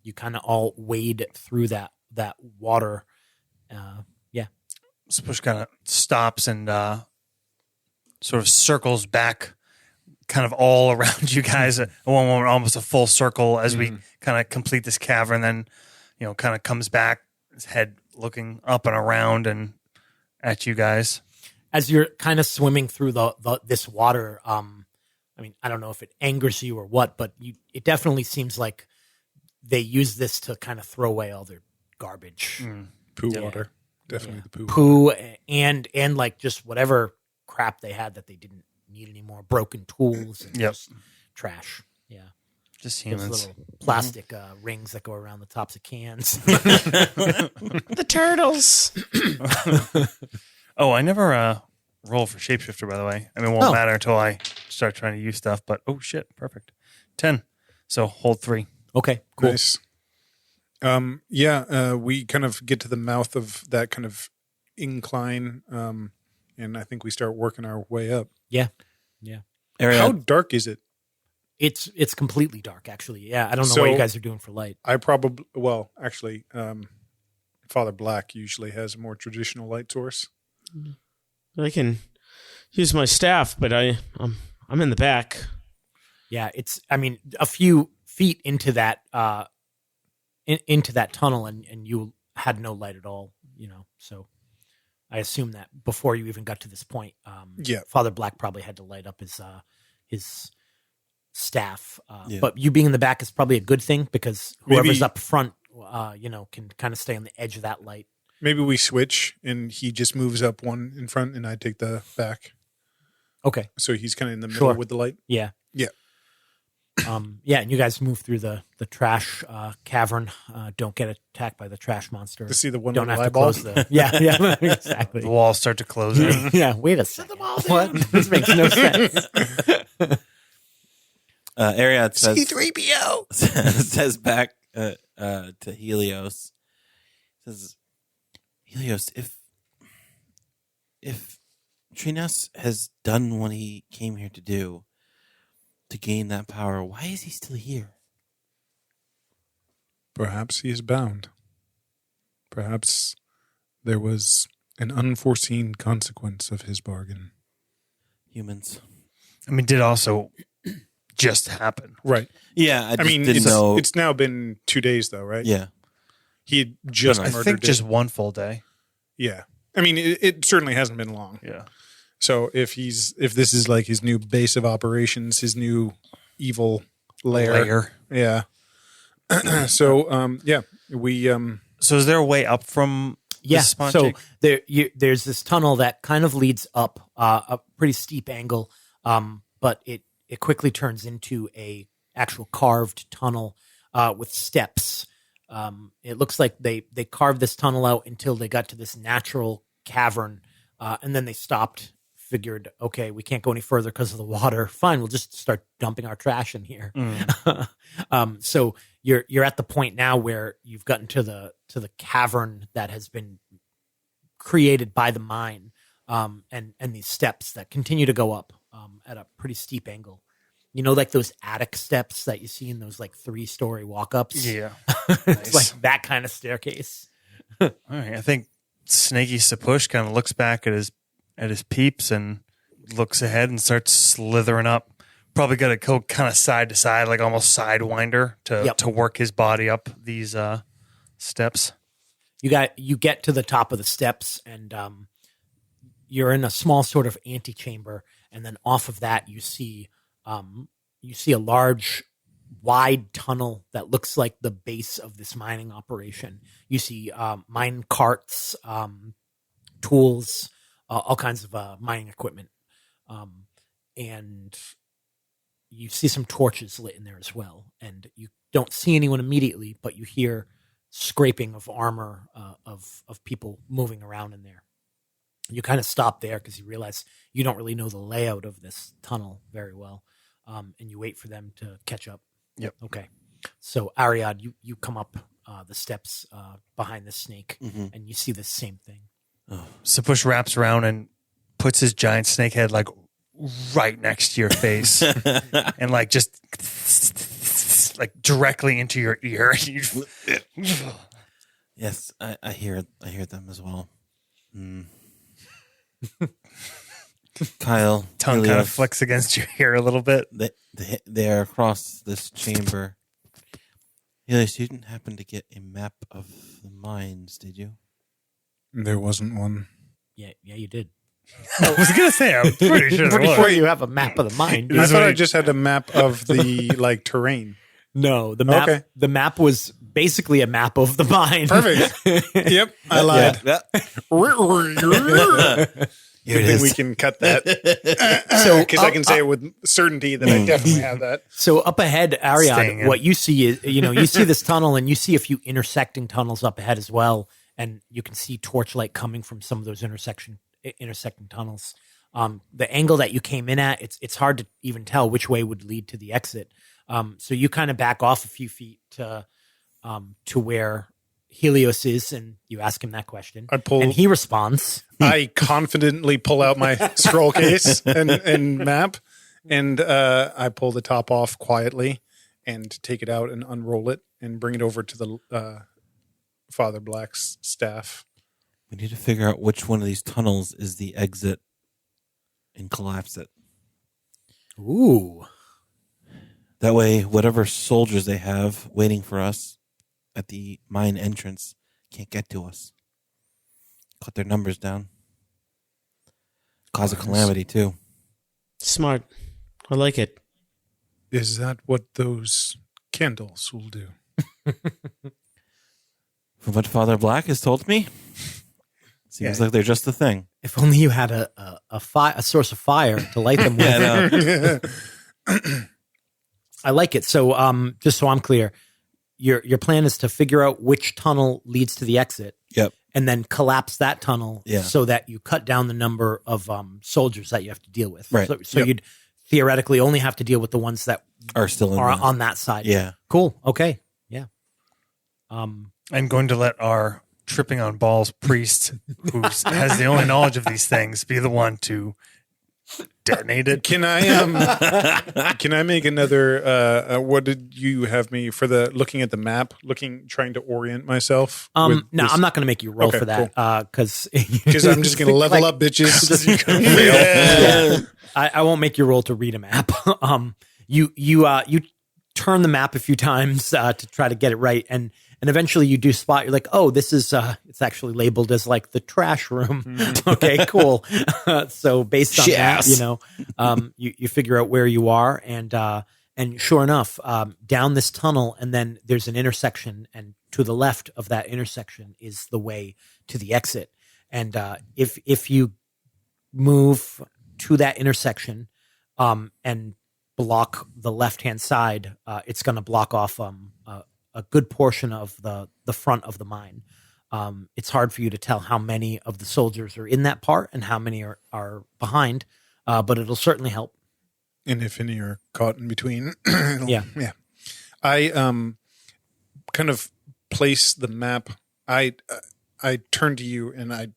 You kind of all wade through that water. So Push kind of stops and sort of circles back kind of all around you guys at one moment, almost a full circle as we kind of complete this cavern. Then, kind of comes back, his head looking up and around and at you guys. As you're kind of swimming through this water, I don't know if it angers you or what, but it definitely seems like they use this to kind of throw away all their garbage. Poo water. Definitely the poo. Poo and like just whatever crap they had that they didn't need anymore, broken tools and just trash. Yeah. Just Those humans. little plastic rings that go around the tops of cans. The turtles. Oh, I never roll for shapeshifter, by the way. I mean, it won't matter until I start trying to use stuff, but oh shit, perfect. 10. So hold 3. Okay, cool. Nice. We kind of get to the mouth of that kind of incline, and I think we start working our way up. Yeah. Area. How dark is it? It's completely dark, actually. Yeah, I don't know So- what you guys are doing for light. Father Black usually has a more traditional light source. I can use my staff, but I'm in the back. Yeah, it's a few feet into that into that tunnel, and you had no light at all. So I assume that before you even got to this point, Father Black probably had to light up his staff. But you being in the back is probably a good thing because whoever's Maybe- up front, can kind of stay on the edge of that light. Maybe we switch, and he just moves up one in front, and I take the back. Okay. So he's kind of in the middle Sure. with the light. Yeah. Yeah. And you guys move through the trash cavern. Don't get attacked by the trash monster. To see the one Don't little have to eyeball? close the. Yeah, exactly. The walls start to close in. Yeah, wait a second. What? This makes no sense. Ariad says C-3PO. says back to Helios. Says Helios, if Trinas has done what he came here to do to gain that power, why is he still here? Perhaps he is bound. Perhaps there was an unforeseen consequence of his bargain. Humans. I mean, did also just happen. Right. Yeah, I just didn't it's, know. it's now been 2 days, though, right? Yeah. He had just I I murdered think it. just one full day. Yeah. I mean, it certainly hasn't been long. Yeah. So if this is like his new base of operations, his new evil lair. Yeah. So we So is there a way up from Yeah. this spawn So check? there's this tunnel that kind of leads up a pretty steep angle, but it quickly turns into a actual carved tunnel with steps It looks like they carved this tunnel out until they got to this natural cavern, and then they stopped. Figured, okay, we can't go any further because of the water. Fine, we'll just start dumping our trash in here. So you're at the point now where you've gotten to the cavern that has been created by the mine, and these steps that continue to go up at a pretty steep angle. You know, like those attic steps that you see in those like 3-story walk-ups. Yeah. It's like that kind of staircase. All right. I think Snaky Sapush kind of looks back at his peeps and looks ahead and starts slithering up. Probably got to go kind of side to side, like almost sidewinder to work his body up these steps. You get to the top of the steps, and you're in a small sort of antechamber, and then off of that you see a large, wide tunnel that looks like the base of this mining operation. You see mine carts, tools, all kinds of mining equipment, and you see some torches lit in there as well. And you don't see anyone immediately, but you hear scraping of armor of people moving around in there. You kind of stop there because you realize you don't really know the layout of this tunnel very well, and you wait for them to catch up. Yep. Okay. So Ariad, you come up the steps behind the snake, and you see the same thing. Sapush wraps around and puts his giant snake head like right next to your face and like just like directly into your ear. Yes, I hear them as well. Kyle, Tongue kind of flicks against your ear a little bit. They are across this chamber. Helios, you didn't happen to get a map of the mines, did you? There wasn't one. Yeah, you did. I was gonna say, I'm pretty sure there Pretty sure was. you have a map of the mine. I thought I just had a map of the like terrain. No, the map. Okay. The map was basically a map of the mine. Perfect. Yep, I lied. Yeah. Good thing we can cut that. So Because I can say it with certainty that I definitely have that. So up ahead, Staying Ariad, in. what you see is, you see this tunnel, and you see a few intersecting tunnels up ahead as well, and you can see torchlight coming from some of those intersecting tunnels. The angle that you came in at, it's hard to even tell which way would lead to the exit. So you kind of back off a few feet to where Helios is, and you ask him that question. And he responds. I confidently pull out my scroll case and map, and I pull the top off quietly and take it out and unroll it and bring it over to the Father Black's staff. We need to figure out which one of these tunnels is the exit and collapse it. Ooh. That way, whatever soldiers they have waiting for us at the mine entrance can't get to us. Cut their numbers down. Cause a calamity, too. Smart. I like it. Is that what those candles will do? From what Father Black has told me, seems like they're just the thing. If only you had a source of fire to light them with. I like it. So, just so I'm clear, your plan is to figure out which tunnel leads to the exit. Yep. And then collapse that tunnel Yeah. so that you cut down the number of soldiers that you have to deal with. Right. So you'd theoretically only have to deal with the ones that Are still in on that side. Yeah. Cool. Okay. Yeah. I'm going to let our tripping on balls priest, who has the only knowledge of these things, be the one to detonate it. Can I make another? What did you have me for the looking at the map? Trying to orient myself. No, I'm not going to make you roll Okay, for that because I'm just going to level up, bitches. Yeah. I won't make you roll to read a map. You turn the map a few times to try to get it right, and eventually you do spot. You're like, oh, this is it's actually labeled as like the trash room. Okay, cool. So based on that, you figure out where you are, and sure enough, down this tunnel, and then there's an intersection, and to the left of that intersection is the way to the exit. And if you move to that intersection and block the left hand side, it's going to block off a a good portion of the front of the mine. It's hard for you to tell how many of the soldiers are in that part and how many are behind, but it'll certainly help. And if any are caught in between. Yeah. I kind of place the map. I turn to you and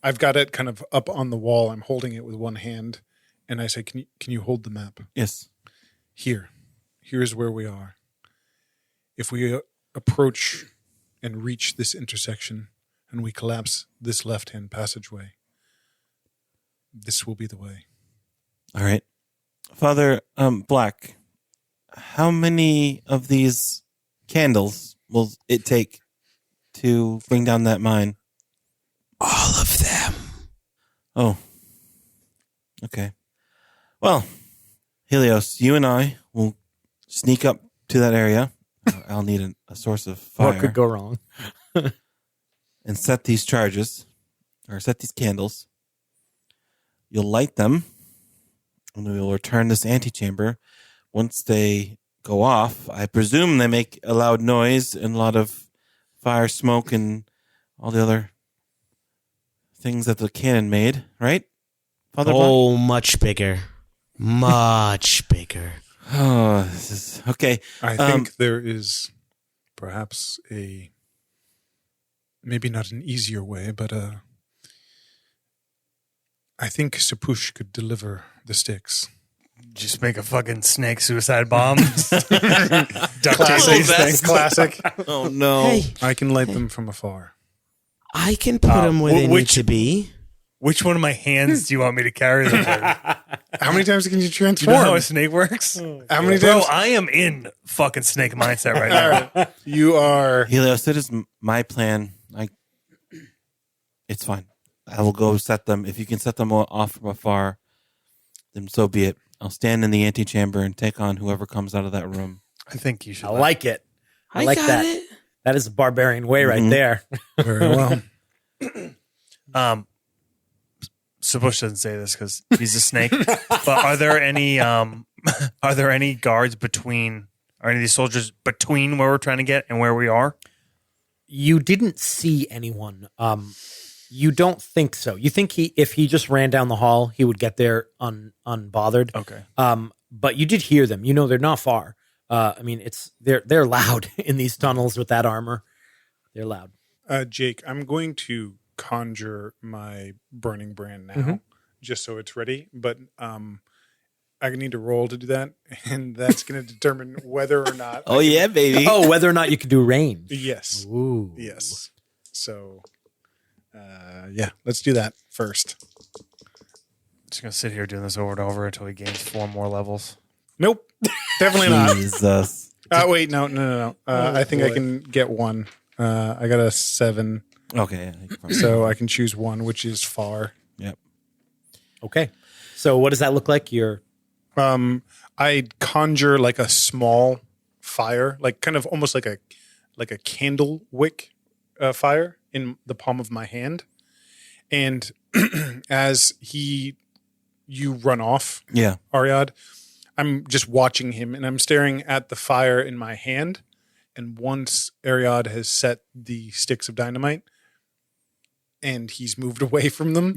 I've got it kind of up on the wall. I'm holding it with one hand, and I say, "Can you hold the map?" Yes. Here's where we are. If we approach and reach this intersection, and we collapse this left-hand passageway, this will be the way. All right. Father Black, how many of these candles will it take to bring down that mine? All of them. Oh. Okay. Well, Helios, you and I will sneak up to that area. I'll need a source of fire. What could go wrong? And set these charges, or set these candles. You'll light them, and we will return this antechamber. Once they go off, I presume they make a loud noise and a lot of fire, smoke, and all the other things that the cannon made, right? Father Oh, much bigger. Much bigger. Oh, this is okay. I think there is perhaps maybe not an easier way, but I think Sapush could deliver the sticks. Just make a fucking snake suicide bomb. Duct tape Classic. these things. Classic. Oh no! Hey, I can light them from afar. I can put them where they need which- to be. Which one of my hands do you want me to carry them with? How many times can you You transform? know how a snake works? How many Bro, times? I am in fucking snake mindset right All now. right. You are. Helios, that is my plan. It's fine. I will go set them. If you can set them off from afar, then so be it. I'll stand in the antechamber and take on whoever comes out of that room. I think you should. I like it. I I like got that. it. That is a barbarian way right there. Very well. Sabush doesn't say this because he's a snake. But are there any guards between? Are any of these soldiers between where we're trying to get and where we are? You didn't see anyone. You don't think so. You think if he just ran down the hall, he would get there unbothered. Okay. But you did hear them. You know they're not far. I mean, they're loud in these tunnels with that armor. They're loud. Jake, I'm going to conjure my burning brand now, just so it's ready. But I need to roll to do that, and that's going to determine whether or not. Oh yeah, baby. Oh, whether or not you could do range. Yes. Ooh. Yes. So, yeah, let's do that first. Just gonna sit here doing this over and over until he gains 4 more levels. Nope, definitely not. Jesus. Wait, no. I think I can get one. I got a 7, Okay. Yeah, you can probably- so I can choose one, which is far. Yep. Okay. So what does that look like? I conjure like a small fire, like kind of almost like a candle wick fire in the palm of my hand, and as you run off, Yeah. Ariad, I'm just watching him, and I'm staring at the fire in my hand. And once Ariad has set the sticks of dynamite, and he's moved away from them,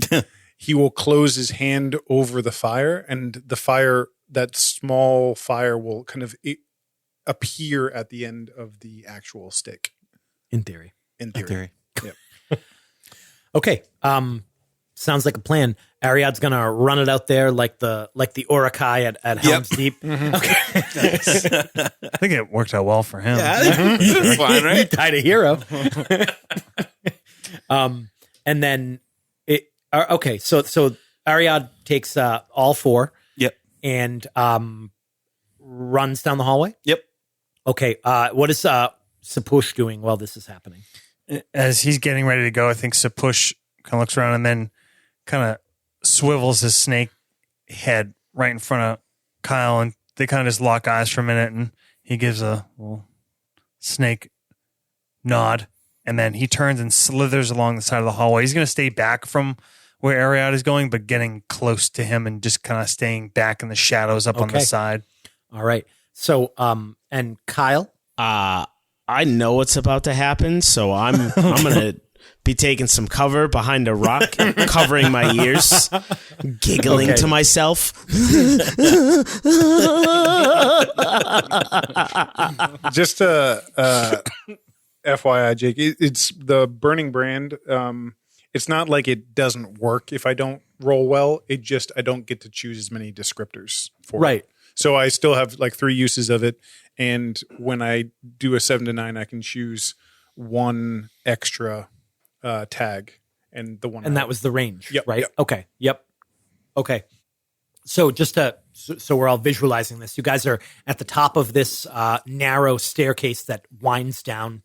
he will close his hand over the fire, and the fire, that small fire, will kind of appear at the end of the actual stick. In theory. In theory. Yep. Okay. Sounds like a plan. Ariadne's gonna run it out there like the Orakai at Helm's Deep. Okay. I think it worked out well for him. That's fine, He right? died a hero. And then okay. So Ariadne takes all 4. Yep. And runs down the hallway. Yep. Okay. What is Sapush doing while this is happening? As he's getting ready to go, I think Sapush kind of looks around and then kind of swivels his snake head right in front of Kyle, and they kind of just lock eyes for a minute, and he gives a little snake nod, and then he turns and slithers along the side of the hallway. He's going to stay back from where Ariad is going, but getting close to him and just kind of staying back in the shadows up on the Okay. side. All right. So and Kyle. I know what's about to happen, so I'm gonna be taking some cover behind a rock, covering my ears, giggling to myself. Just FYI, Jake, it's the burning brand. It's not like it doesn't work if I don't roll well. It just I don't get to choose as many descriptors for it. Right. So I still have like 3 uses of it, and when I do a 7 to 9, I can choose one extra tag, and the one And that was the range, Yep, right? yep. Okay. Yep. Okay. So so we're all visualizing this. You guys are at the top of this narrow staircase that winds down,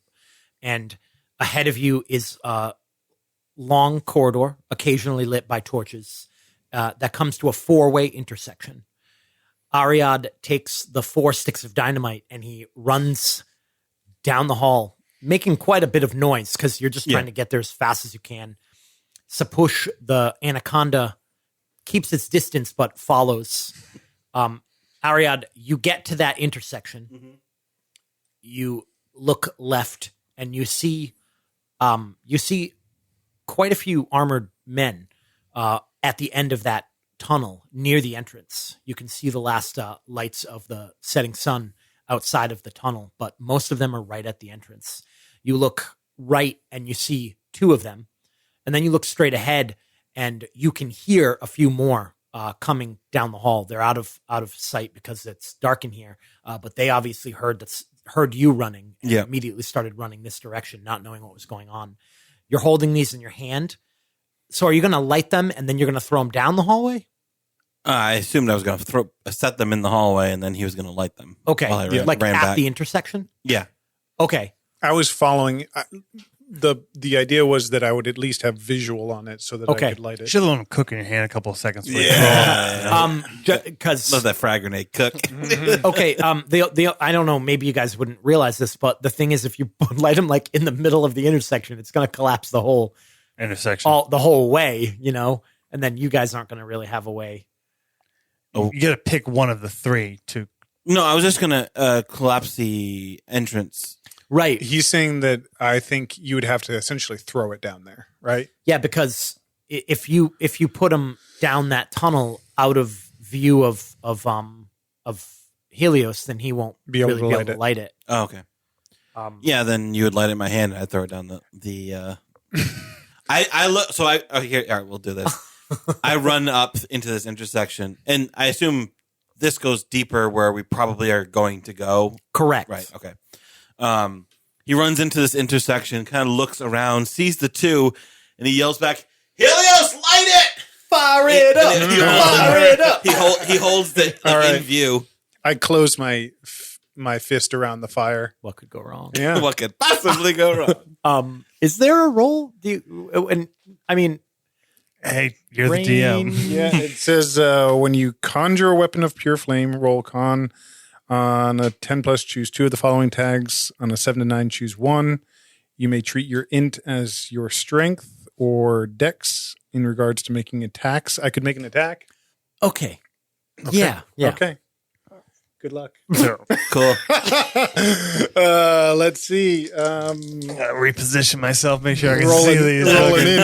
and ahead of you is a long corridor, occasionally lit by torches, that comes to a 4-way intersection. Ariad takes the 4 sticks of dynamite and he runs down the hall, making quite a bit of noise because you're just trying to get there as fast as you can. Sapush, the anaconda, keeps its distance but follows. Ariad, you get to that intersection. Mm-hmm. You look left and you see quite a few armored men at the end of that tunnel near the entrance. You can see the last lights of the setting sun outside of the tunnel, but most of them are right at the entrance. You look right and you see 2 of them, and then you look straight ahead and you can hear a few more coming down the hall. They're out of sight because it's dark in here, but they obviously heard you running and immediately started running this direction, not knowing what was going on. You're holding these in your hand. So are you going to light them and then you're going to throw them down the hallway? I assumed I was going to set them in the hallway, and then he was going to light them. Okay, while I like ran at back. the intersection? Yeah. Okay. I was following. The idea was that I would at least have visual on it so that I could light it. Should have let him cook in your hand a couple of seconds. Because Love that frag grenade cook. okay, I don't know, maybe you guys wouldn't realize this, but the thing is, if you light them like in the middle of the intersection, it's going to collapse the whole intersection, the whole way, and then you guys aren't going to really have a way. You got to pick one of the 3 to. No, I was just going to collapse the entrance. Right. He's saying that I think you would have to essentially throw it down there, right? Yeah, because if you put them down that tunnel out of view of Helios, then he won't be able really to light it. Oh, okay. Yeah, then you would light it in my hand, and I'd throw it down the I look. So here. All right, we'll do this. I run up into this intersection, and I assume this goes deeper where we probably are going to go. Correct. Right. Okay. He runs into this intersection, kind of looks around, sees the 2, and he yells back, "Helios, light it! Fire it up! Fire it up!" He holds it in view. I close my fist around the fire. What could go wrong? Yeah. What could possibly go wrong? Is there a roll? Hey, you're the DM. Yeah, it says when you conjure a weapon of pure flame, roll con. On a 10 plus, choose 2 of the following tags. On a 7 to 9, choose 1. You may treat your int as your strength or dex in regards to making attacks. I could make an attack. Okay. Yeah. Okay. Good luck. Cool. Let's see. Reposition myself, make sure I can Rolling- see these. rolling in.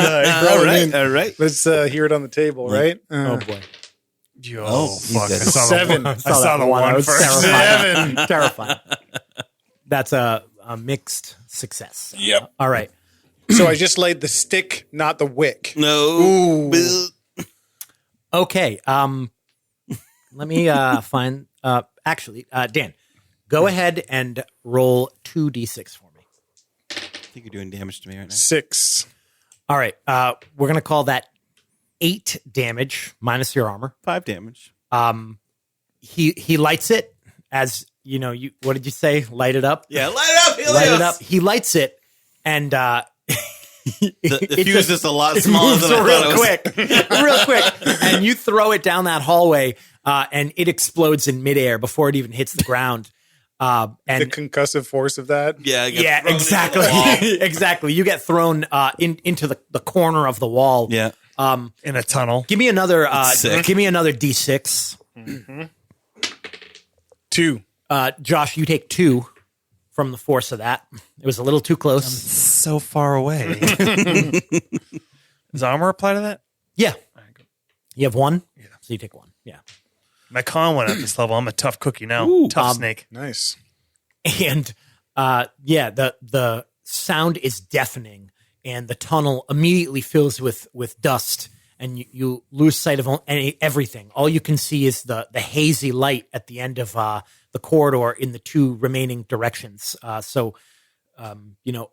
All right. Let's hear it on the table, right? Oh boy. Oh, fuck. I Jesus. saw 7. I saw the That one was first. terrifying. Terrifying. That's a mixed success. Yep. All right. So I just laid the stick, not the wick. No. Okay. Let me find. Actually, Dan, go ahead and roll 2d6 for me. I think you're doing damage to me right now. 6. All right. We're gonna call that 8 damage minus your armor. 5 damage. He lights it as you. What did you say? Light it up. Yeah, light it up, Helios. Light it up. He lights it, and The it fuse just- is a lot it smaller moves than I thought real it was. quick, real quick, and you throw it down that hallway, and it explodes in midair before it even hits the ground. The And concussive force of that. Yeah, it gets yeah, thrown into the exactly, wall. exactly. You get thrown into the corner of the wall. Yeah. In a tunnel. Give me another. sick. Give me another D6. 2. Josh, you take 2. from the force of that. It was a little too close. So far away. Does armor apply to that? Yeah. You have one? Yeah. So you take one. Yeah. My con went at this level. I'm a tough cookie now. Tough snake. Nice. And the sound is deafening, and the tunnel immediately fills with dust, and you lose sight of everything. All you can see is the hazy light at the end of the corridor in the two remaining directions.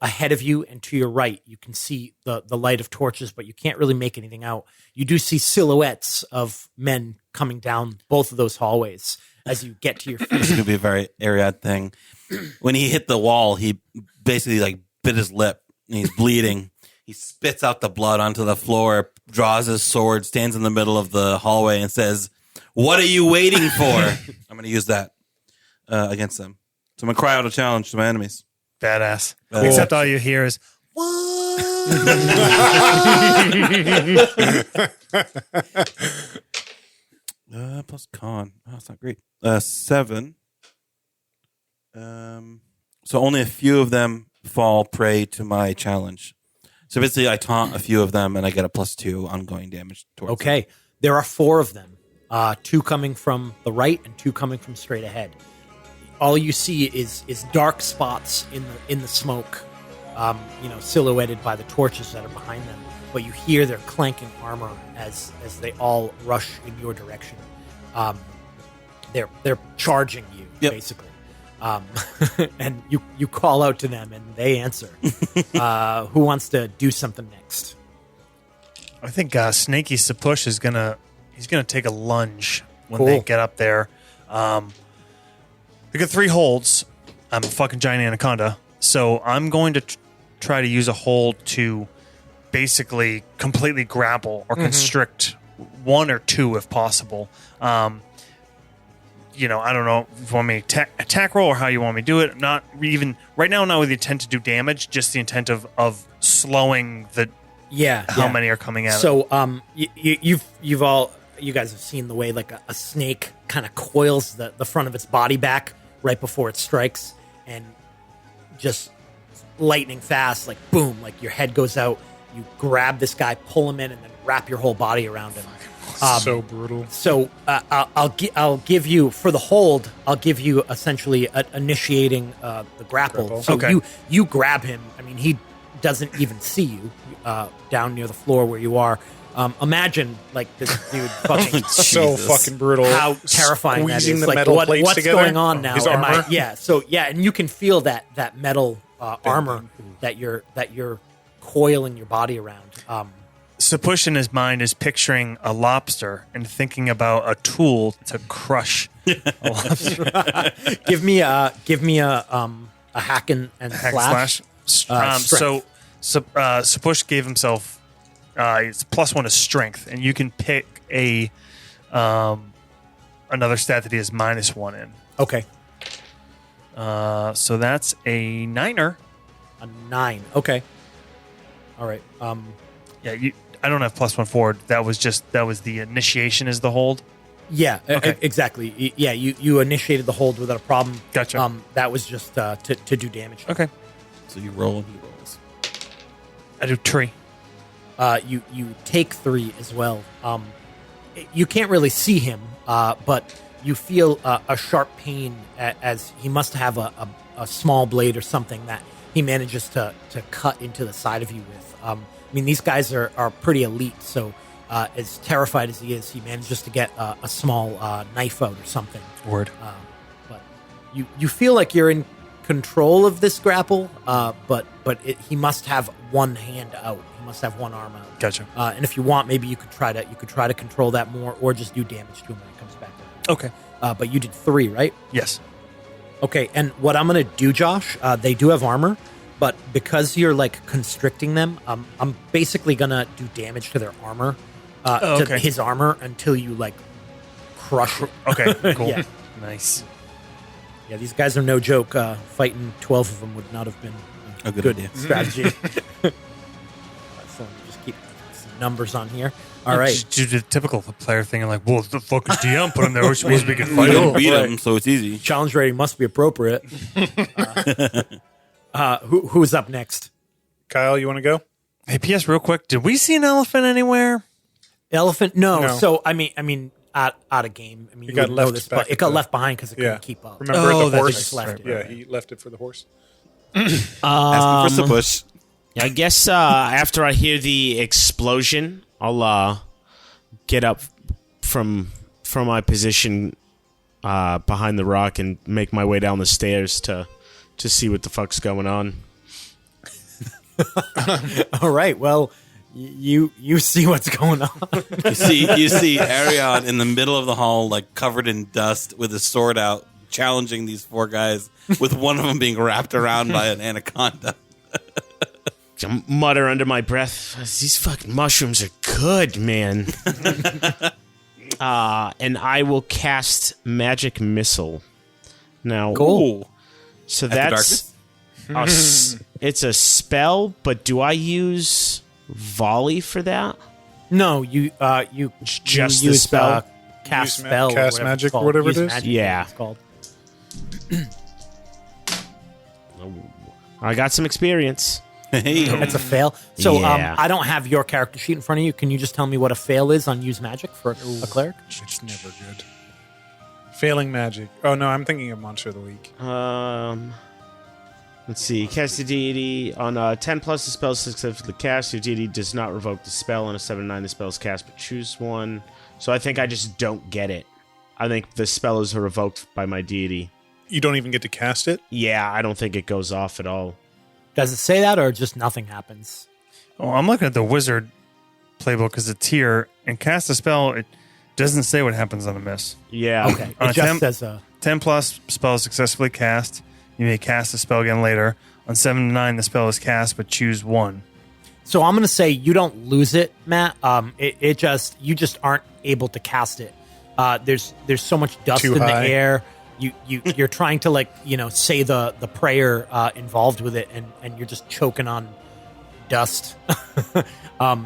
Ahead of you and to your right, you can see the light of torches, but you can't really make anything out. You do see silhouettes of men coming down both of those hallways as you get to your feet. This is going to be a very Ariad thing. When he hit the wall, he basically like bit his lip and he's bleeding. He spits out the blood onto the floor, draws his sword, stands in the middle of the hallway and says, "What are you waiting for?" I'm going to use that against them. So I'm going to cry out a challenge to my enemies. Badass. Cool. Except all you hear is, Plus con. Oh, that's not great. 7. So only a few of them fall prey to my challenge. So basically, I taunt a few of them, and I get a +2 ongoing damage towards them. Okay. There are 4 of them. 2 coming from the right and 2 coming from straight ahead. All you see is dark spots in the smoke, silhouetted by the torches that are behind them. But you hear their clanking armor as they all rush in your direction. They're charging you, basically. And you call out to them, and they answer. Who wants to do something next? I think Snaky Sapush is gonna take a lunge when Cool. they get up there. They got 3 holds. I'm a fucking giant anaconda, so I'm going to try to use a hold to basically completely grapple or constrict 1 or 2 if possible. I don't know if you want me to attack roll or how you want me to do it. Not even right now, not with the intent to do damage, just the intent of slowing the how many are coming at it. So you guys have seen the way like a snake kind of coils the front of its body back right before it strikes, and just lightning fast, like boom, like your head goes out, you grab this guy, pull him in, and then wrap your whole body around him. So brutal. So I'll give you, for the hold, I'll give you essentially initiating the grapple. So Okay. you grab him. I mean, he doesn't even see you down near the floor where you are. Imagine like this dude fucking So fucking brutal. how terrifying that Squeezing is. the Like metal plates what's together? going on now? His armor? And you can feel that metal armor that you're coiling your body around. Sapush in his mind is picturing a lobster and thinking about a tool to crush a lobster. Give me a hack and Hack slash. slash. Strength. Sapush gave himself it's +1 to strength, and you can pick a another stat that he has -1 in. Okay, So that's a 9er. a 9. Okay, all right. Yeah, I don't have +1 forward. That was the initiation is the hold. Yeah, Okay. exactly. Yeah, you initiated the hold without a problem. Gotcha. That was just to do damage. Okay, So you roll and he rolls. I do 3. You take 3 as well. You can't really see him, but you feel a sharp pain as he must have a small blade or something that he manages to cut into the side of you with. I mean, these guys are pretty elite, so as terrified as he is, he manages to get a small knife out or something. Word. But you feel like you're in control of this grapple, but he must have one hand out. He must have one arm out. Gotcha. And if you want, maybe you could try to control that more, or just do damage to him when he comes back around. Okay. But you did 3, right? Yes. Okay. And what I'm gonna do, Josh, they do have armor, but because you're like constricting them, I'm basically gonna do damage to their armor, to okay. his armor, until you like crush it. Okay. Cool. Yeah. Nice. Yeah, these guys are no joke. Fighting 12 of them would not have been A good idea. strategy. So just keep some numbers on here. All right. Just do the typical player thing and like, well, the fuck is DM? Put him there. We're supposed to be good We fight don't him. beat Right. him, so it's easy. Challenge rating must be appropriate. Who's up next? Kyle, you want to go? Hey, P.S. real quick, did we see an elephant anywhere? Elephant? No. No. So I mean, out of game. I mean, It you got wouldn't know left this, back but it at got the- left behind because it Yeah. couldn't keep up. Remember Oh, the that's horse? just left it. Yeah, he left it for the horse. Asking for some push. I guess after I hear the explosion, I'll get up from my position behind the rock and make my way down the stairs to see what the fuck's going on. All right. Well, you see what's going on. You see Arion in the middle of the hall, like covered in dust, with his sword out, challenging these 4 guys, with one of them being wrapped around by an anaconda. I mutter under my breath, these fucking mushrooms are good, man. And I will cast Magic Missile. Now, Cool. so At the that's it's a spell, but do I use volley for that? No, you Just you the use, spell? cast Use spell, or cast whatever magic it's called. or whatever it Use is? magic, Yeah. it's called. I got some experience. Hey, That's a fail. So Yeah. I don't have your character sheet in front of you. Can you just tell me what a fail is on use magic for a cleric? It's never good. Failing magic. Oh no, I'm thinking of Monster of the Week. Let's see. Cast a deity on 10 plus the spell successfully cast. Your deity does not revoke the spell. On a 7-9, the spell is cast, but choose one. So I think I just don't get it. I think the spell is revoked by my deity. You don't even get to cast it. Yeah, I don't think it goes off at all. Does it say that, or just nothing happens? Oh, I'm looking at the wizard playbook because it's here, and cast a spell, it doesn't say what happens on a miss. Yeah. Okay, On it a just temp- says a. 10 plus spell is successfully cast. You may cast the spell again later. On 7 to 9, the spell is cast, but choose one. So I'm going to say you don't lose it, Matt. You just aren't able to cast it. There's so much dust Too in high. the air. You're trying to say the prayer involved with it, and you're just choking on dust.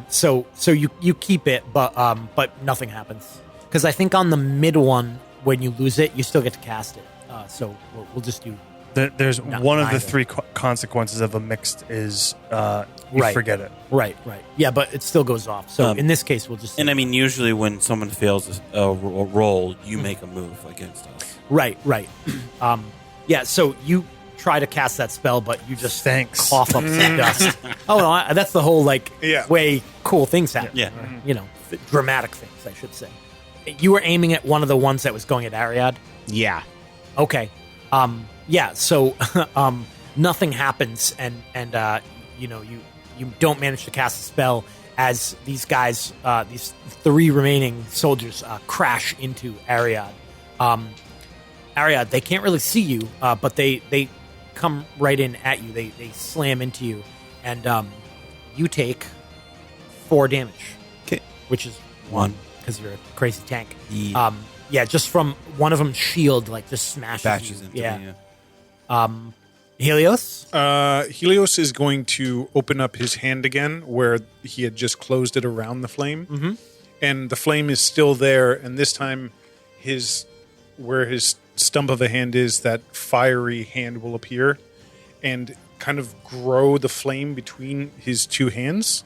So you keep it, but nothing happens, because I think on the mid one, when you lose it, you still get to cast it. So we'll just do. There's Not one of the neither. 3 consequences of a mixed is you Right. forget it. Right. Yeah, but it still goes off. So in this case, we'll just. and I mean, usually when someone fails a roll, you make a move against us. Right. Yeah, so you try to cast that spell, but you just Thanks. cough up some dust. Oh, no, that's the whole, Yeah. way cool things happen. Yeah. Dramatic things, I should say. You were aiming at one of the ones that was going at Ariad? Yeah. Okay. Yeah, so nothing happens, and you don't manage to cast a spell as these guys, these 3 remaining soldiers, crash into Ariad. Ariad, they can't really see you, but they come right in at you. They slam into you, and you take 4 damage. 'Kay. Which is 1. because you're a crazy tank. Yeah. Yeah, just from one of them's shield, just smashes Bashes you. into Yeah. me. Yeah. Helios? Helios is going to open up his hand again where he had just closed it around the flame. And the flame is still there. And this time, where his stump of a hand is, that fiery hand will appear and kind of grow the flame between his 2 hands.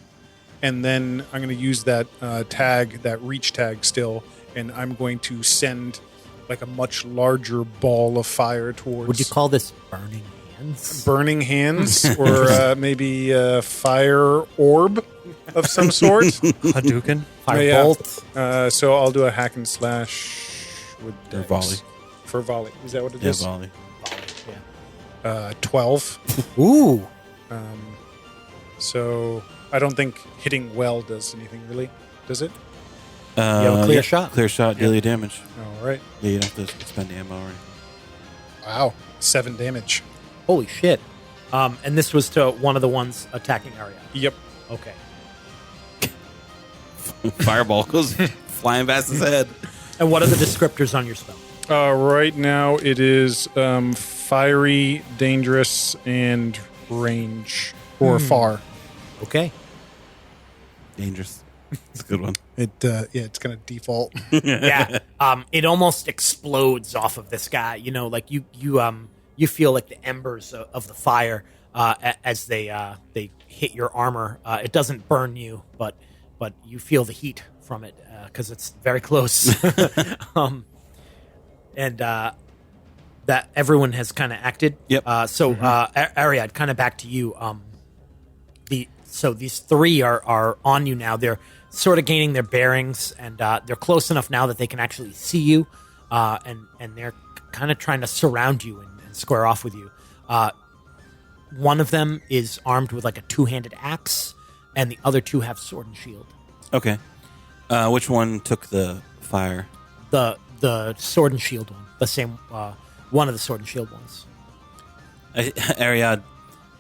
And then I'm going to use that tag, that reach tag still, and I'm going to send like a much larger ball of fire towards Would you call this burning hands? burning hands or maybe a fire orb of some sort. Hadouken. Firebolt? So I'll do a hack and slash with Or dice. volley. For volley. Is that what it Yeah, is? volley. 12. Ooh. So I don't think hitting well does anything really, does it? have a clear shot. Clear shot, daily damage. All right. Yeah, you don't have to spend ammo or anything. Wow. 7 damage. Holy shit. And this was to one of the ones attacking Ariad. Yep. Okay. Fireball goes flying past his head. And what are the descriptors on your spell? Right now it is fiery, dangerous, and range or far. Okay. Dangerous. It's a good one. It's gonna default. Yeah. It almost explodes off of this guy. You know, like you feel like the embers of the fire as they hit your armor. It doesn't burn you, but you feel the heat from it because it's very close. And that everyone has kind of acted. Yep. Ariad, kind of back to you. So these three are on you now. They're sort of gaining their bearings, and they're close enough now that they can actually see you, and they're kind of trying to surround you and square off with you. One of them is armed with like a two-handed axe, and the other two have sword and shield. Okay. Which one took the fire? The sword and shield one, the same one of the sword and shield ones. Ariad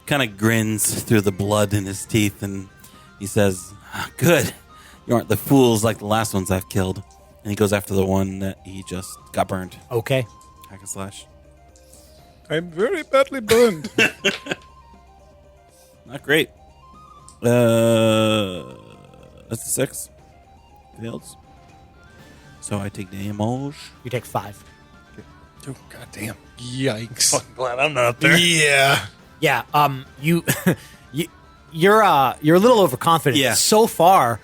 kind of grins through the blood in his teeth, and he says, "Good, you aren't the fools like the last ones I've killed." And he goes after the one that he just got burned. Okay. Hack and slash. I'm very badly burned. Not great. That's a 6. Fails. So I take damage. You take 5. Oh, goddamn. Yikes. Fucking glad I'm not up there. Yeah. Yeah. You're a little overconfident. Yeah. So far,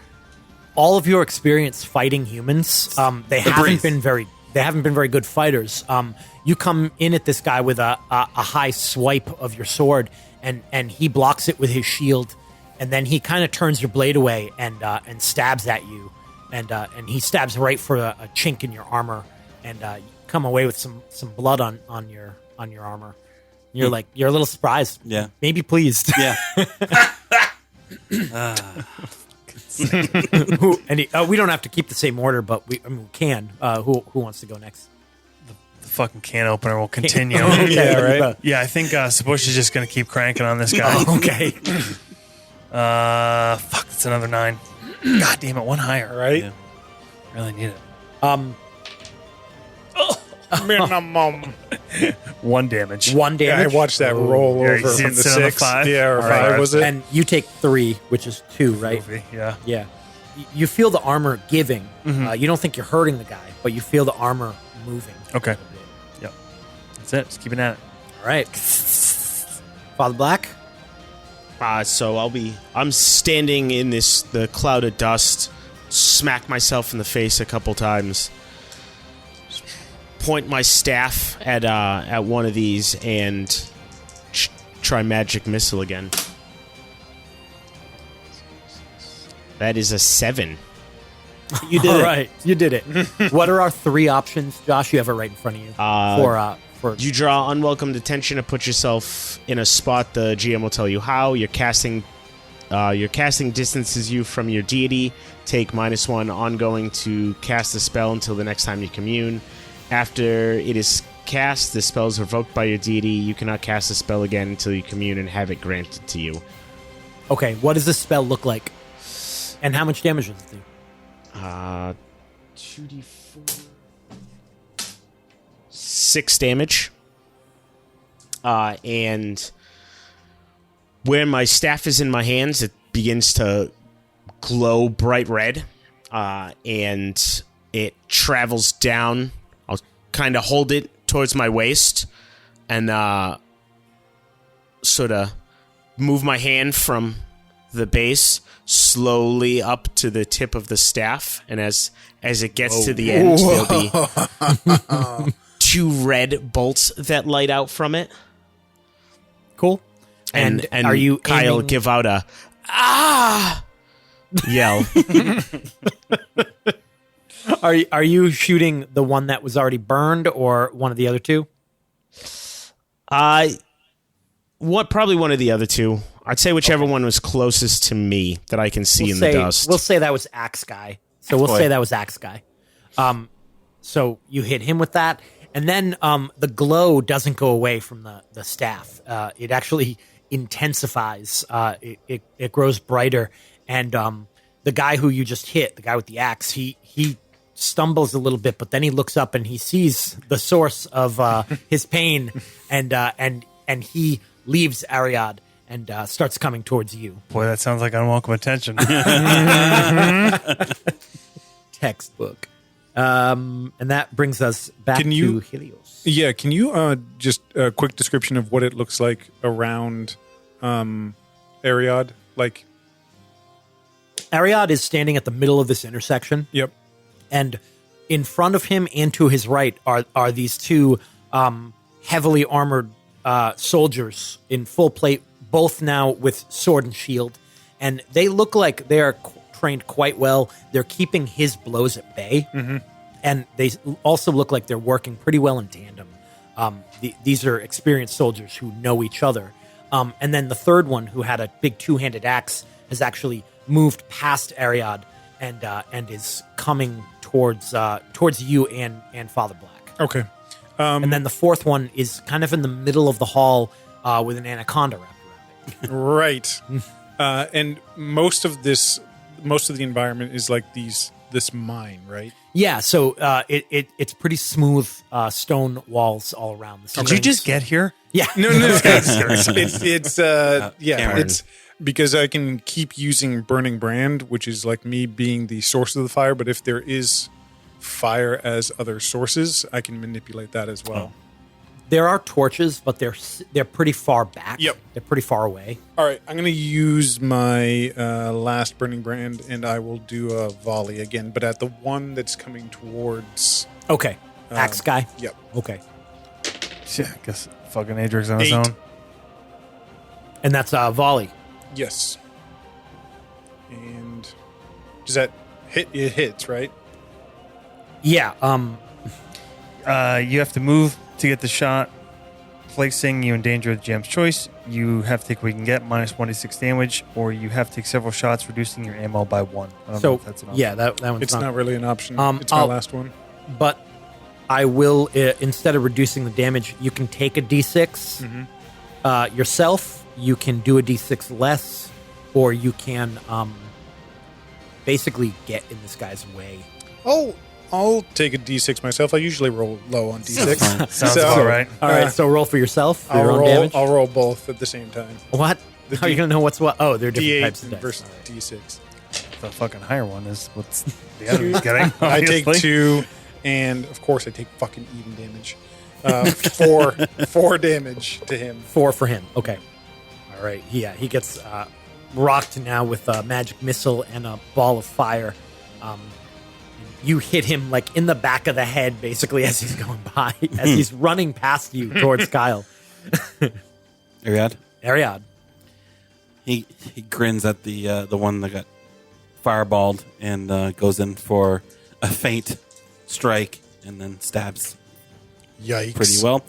all of your experience fighting humans, they haven't been very good fighters. You come in at this guy with a high swipe of your sword, and he blocks it with his shield, and then he kind of turns your blade away and stabs at you, and he stabs right for a chink in your armor, and you come away with some blood on your armor. You're you're a little surprised. Yeah. Maybe pleased. Yeah. We don't have to keep the same order, but we can. Who wants to go next? The fucking can opener will continue. Yeah, right. Yeah, I think Sabush is just going to keep cranking on this guy. Okay. Fuck, it's another 9. God damn it, one higher. Right? Yeah. Really need it. Minimum. 1 damage. 1 Yeah, I damage. watched that roll Yeah, you over see from it the sit on the 6. 5? Yeah, or All 5 right. was it? And you take 3, which is 2, right? Movie, yeah. Yeah. You feel the armor giving. You don't think you're hurting the guy, but you feel the armor moving. Okay. Yep. That's it. Just keeping at it. All right. Father Black? So I'm standing in the cloud of dust, smack myself in the face a couple times, point my staff at one of these, and try magic missile again. That is a 7. You did it. Right. You did it. What are our 3 options? Josh, you have it right in front of you. For You draw unwelcome attention to put yourself in a spot. The GM will tell you how. Your casting distances you from your deity. Take -1 ongoing to cast a spell until the next time you commune. After it is cast, the spell is revoked by your deity. You cannot cast a spell again until you commune and have it granted to you. Okay, what does this spell look like? And how much damage does it do? 2d4. 6 damage. And where my staff is in my hands, it begins to glow bright red. And it travels down. I'll kind of hold it towards my waist and sort of move my hand from the base slowly up to the tip of the staff, and as it gets to the end, there'll be 2 red bolts that light out from it. Cool. And are you Kyle aiming- give out a yell. Are you shooting the one that was already burned or one of the other 2? Probably one of the other 2. I'd say whichever one was closest to me that I can see in the dust. We'll say that was Axe Guy. So we'll say that was Axe Guy. So you hit him with that, and then the glow doesn't go away from the staff. It actually intensifies. It grows brighter, and the guy who you just hit, the guy with the axe, he stumbles a little bit, but then he looks up and he sees the source of his pain, and he leaves Ariad and starts coming towards you. Boy, that sounds like unwelcome attention. textbook. And that brings us back Can you- to Helios. Yeah, can you just a quick description of what it looks like around Ariad? Like, Ariad is standing at the middle of this intersection. yep. And in front of him and to his right are these two heavily armored soldiers in full plate, both now with sword and shield. And they look like they are trained quite well. They're keeping his blows at bay. Mm-hmm. And they also look like they're working pretty well in tandem. These are experienced soldiers who know each other. And then the third one, who had a big two-handed axe, has actually moved past Ariad and is coming towards you and Father Black. Okay. And then the fourth one is kind of in the middle of the hall with an anaconda wrapped around it. Right. And most of the environment is like this mine, right? Yeah, so it's pretty smooth stone walls all around. Did you just get here? Yeah. No. It's Cameron. it's because I can keep using burning brand, which is like me being the source of the fire. But if there is fire as other sources, I can manipulate that as well. There are torches, but they're pretty far back. Yep. They're pretty far away. All right, I'm going to use my last burning brand, and I will do a volley again, but at the one that's coming towards. Okay. Axe guy? Yep. Okay. Shit, I guess fucking Adric's on his 8. own. And that's volley. Yes. And does that hit? It hits, right? Yeah. You have to move to get the shot, placing you in danger with GM's choice. You have to take what you can get, minus 1d6 damage, or you have to take several shots, reducing your ammo by 1. I don't know So, if that's an option. yeah, that one's It's not really an option. It's my I'll- last one. But I will, instead of reducing the damage, you can take a d6 yourself. You can do a d6 less, or you can basically get in this guy's way. Oh, I'll take a d6 myself. I usually roll low on d6. Sounds about right. All right, so roll for yourself for your own I'll damage. roll both at the same time. What? The How are you D- going to know what's what? Oh, they're different D8 types of dice. versus d6. The fucking higher one is what's the enemy's getting. I take obviously. 2, and of course I take fucking even damage. 4 damage to him. 4 for him. Okay. All right. Yeah, he gets rocked now with a magic missile and a ball of fire. You hit him like in the back of the head, basically, as he's going by, as he's running past you towards Kyle. Ariad? Ariad. He grins at the one that got fireballed and goes in for a feint strike and then stabs Yikes. pretty well.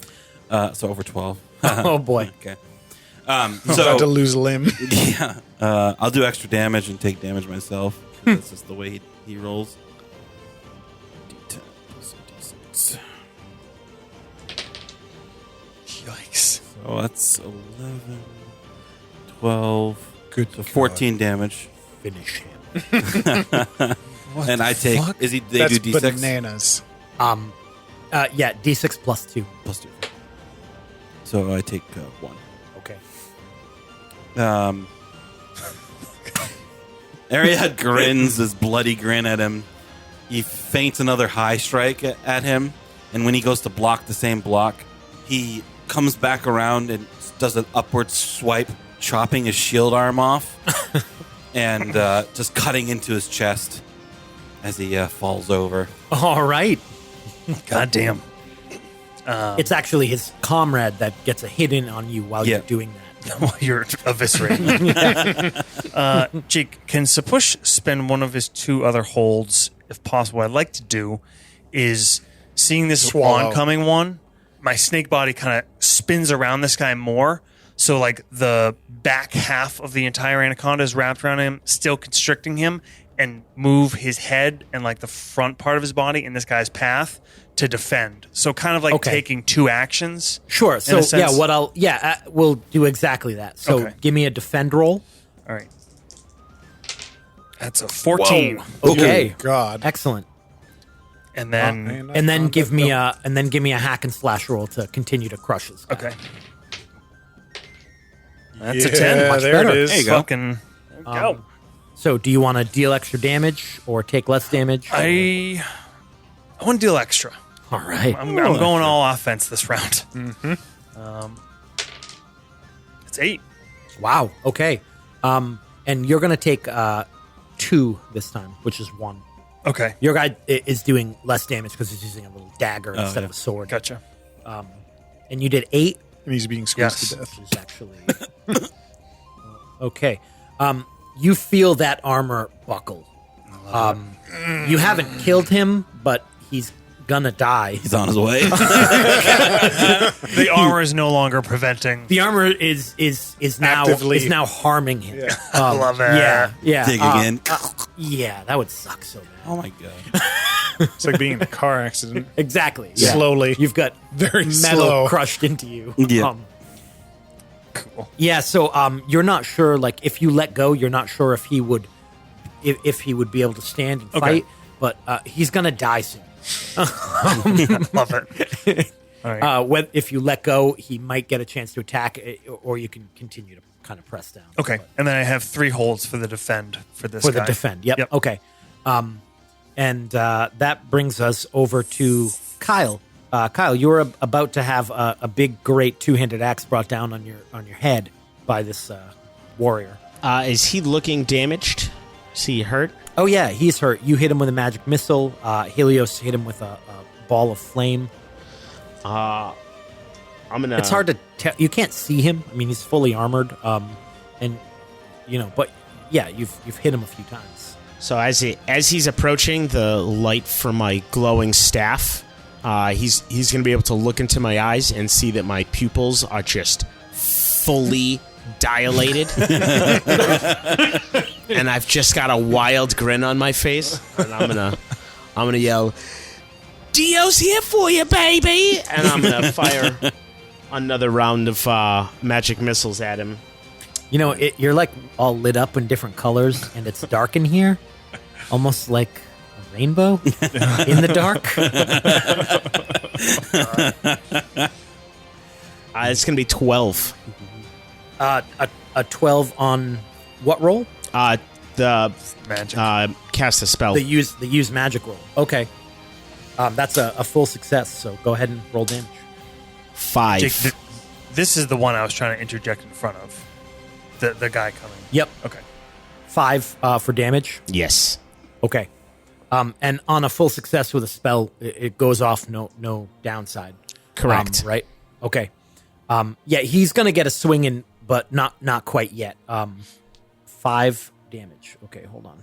So over 12. Oh, boy. Okay. I'm about to lose a limb. Yeah. I'll do extra damage and take damage myself. That's just the way he rolls. D10 plus a D6. Yikes. So that's 11, 12, Good so God. 14 damage. Finish him. And I take, is he, they That's do D6? bananas. Yeah, D6 plus 2. Plus 2. So I take 1. Okay. Ariad grins this bloody grin at him. He feints another high strike at him, and when he goes to block the same block, he comes back around and does an upward swipe, chopping his shield arm off, and just cutting into his chest as he falls over. All right. God damn. It's actually his comrade that gets a hit in on you while Yeah. you're doing that. While you're eviscerating. Jake, can Sapush spend one of his 2 other holds, if possible? What I'd like to do is, seeing this Swallow. oncoming one, my snake body kind of spins around this guy more. So, like, the back half of the entire anaconda is wrapped around him, still constricting him, and move his head and, like, the front part of his body in this guy's path to defend. So, kind of like Okay. taking 2 actions. Sure. So, a sense. we'll do exactly that. So, Okay. give me a defend roll. All right. That's a 14. Okay. Oh, God. Excellent. And then... And then give me a hack and slash roll to continue to crush this guy. Okay. That's a Yeah, 10. Much there better. it is. There you go. Fucking go. So, do you want to deal extra damage or take less damage? I want to deal extra. All right. I'm going all offense this round. It's 8. Wow. Okay. And you're going to take 2 this time, which is 1. Okay. Your guy is doing less damage because he's using a little dagger instead of a sword. Gotcha. And you did 8, And he's being squeezed Yes. to death. which is actually okay. You feel that armor buckle. You haven't killed him, but he's gonna die. He's on his way. The armor is no longer preventing. The armor is Actively. now harming him. I love it. Yeah. Dig again. Yeah, that would suck so bad. Oh my god. It's like being in a car accident. Exactly. Yeah. Slowly. You've got Very metal slow. crushed into you. Yeah. Cool. Yeah, so you're not sure, like, if you let go, you're not sure if he would be able to stand and fight, but he's gonna die soon. Love it. All right. If you let go, he might get a chance to attack, or you can continue to kind of press down. Okay. And then I have 3 holds for the defend for this For guy. the defend. Yep. Okay. And that brings us over to Kyle. Kyle, you were about to have a big, great 2-handed axe brought down on your head by this warrior. Is he looking damaged? Is he hurt? Oh yeah, he's hurt. You hit him with a magic missile. Helios hit him with a ball of flame. I'm gonna. It's hard to tell. You can't see him. I mean, he's fully armored. And but yeah, you've hit him a few times. So as he's approaching the light from my glowing staff, he's gonna be able to look into my eyes and see that my pupils are just fully dilated, and I've just got a wild grin on my face, and I'm gonna yell, "Dio's here for you, baby!" And I'm gonna fire another round of magic missiles at him. You're like all lit up in different colors, and it's dark in here, almost like a rainbow in the dark. It's gonna be 12. A 12 on what roll? The Magic. cast a spell. The use magic roll. Okay. That's a full success. So go ahead and roll damage. 5. Jake, this is the one I was trying to interject in front of. The guy coming. Yep. Okay. 5 for damage. Yes. Okay. And on a full success with a spell, it goes off no downside. Correct. Right. Okay. Yeah, he's gonna get a swing in, but not quite yet. 5 damage. Okay, hold on.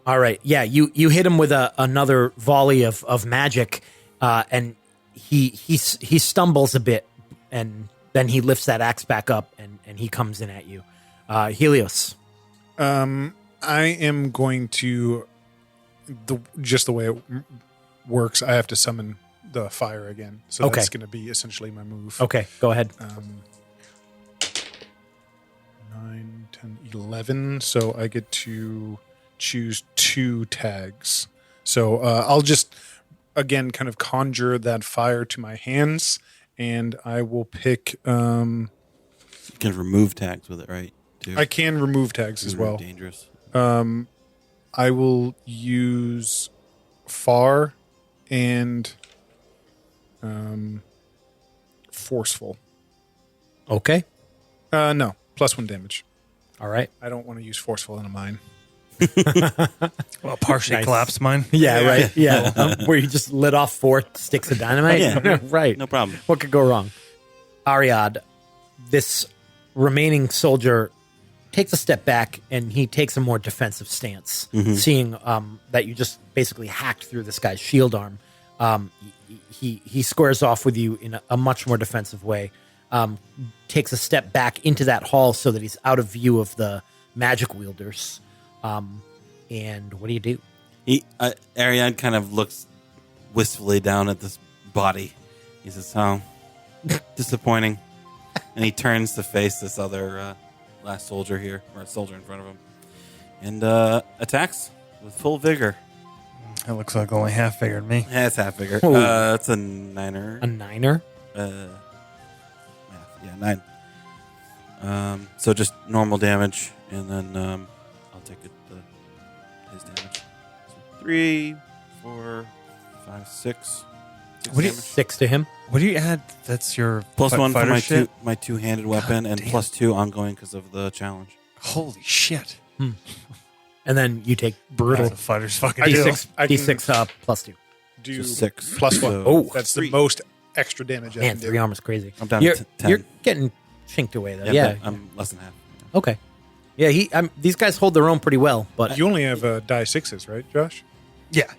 All right. Yeah, you hit him with another volley of magic, and he stumbles a bit, and then he lifts that axe back up, and he comes in at you. Helios. I am going to just the way it works. I have to summon the fire again, so Okay. that's going to be essentially my move. Okay, go ahead. 9, 10, 11. So I get to choose 2 tags. So I'll just again kind of conjure that fire to my hands, and I will pick. You can remove tags with it, right? Too. I can remove tags as well. Dangerous. I will use far and forceful. Okay. No, +1 damage. All right. I don't want to use forceful in a mine. Well, partially Nice. collapsed mine. Yeah, right. Yeah, where you just lit off 4 sticks of dynamite. Yeah. Right. No problem. What could go wrong? Ariad, this remaining soldier takes a step back and he takes a more defensive stance, seeing that you just basically hacked through this guy's shield arm. He squares off with you in a much more defensive way. Takes a step back into that hall so that he's out of view of the magic wielders. And what do you do? Ariane kind of looks wistfully down at this body. He says, "Oh, disappointing." And he turns to face this other last soldier here, or a soldier in front of him, and attacks with full vigor. That looks like only half figured me. Yeah, it's half vigor. Ooh. It's a 9er. A 9er? Yeah, 9. So just normal damage, and then I'll take his damage. So 3, 4, 5, 6. What do you- 6 to him. What do you add? That's your +1 for fighter my shit? my two-handed weapon, and damn. +2 ongoing because of the challenge. Holy shit! And then you take Brutal. The fighters fucking I do. can- D6 I can- D6 +2. Do So 6 +1. So Oh, That's three. the most extra damage I Man, can do. 3 armor's crazy. I'm down You're, to 10. you're getting chinked away though. Yeah, Yeah. but I'm less than half. Okay. Yeah, these guys hold their own pretty well, but You only have die 6s, right, Josh? Yeah.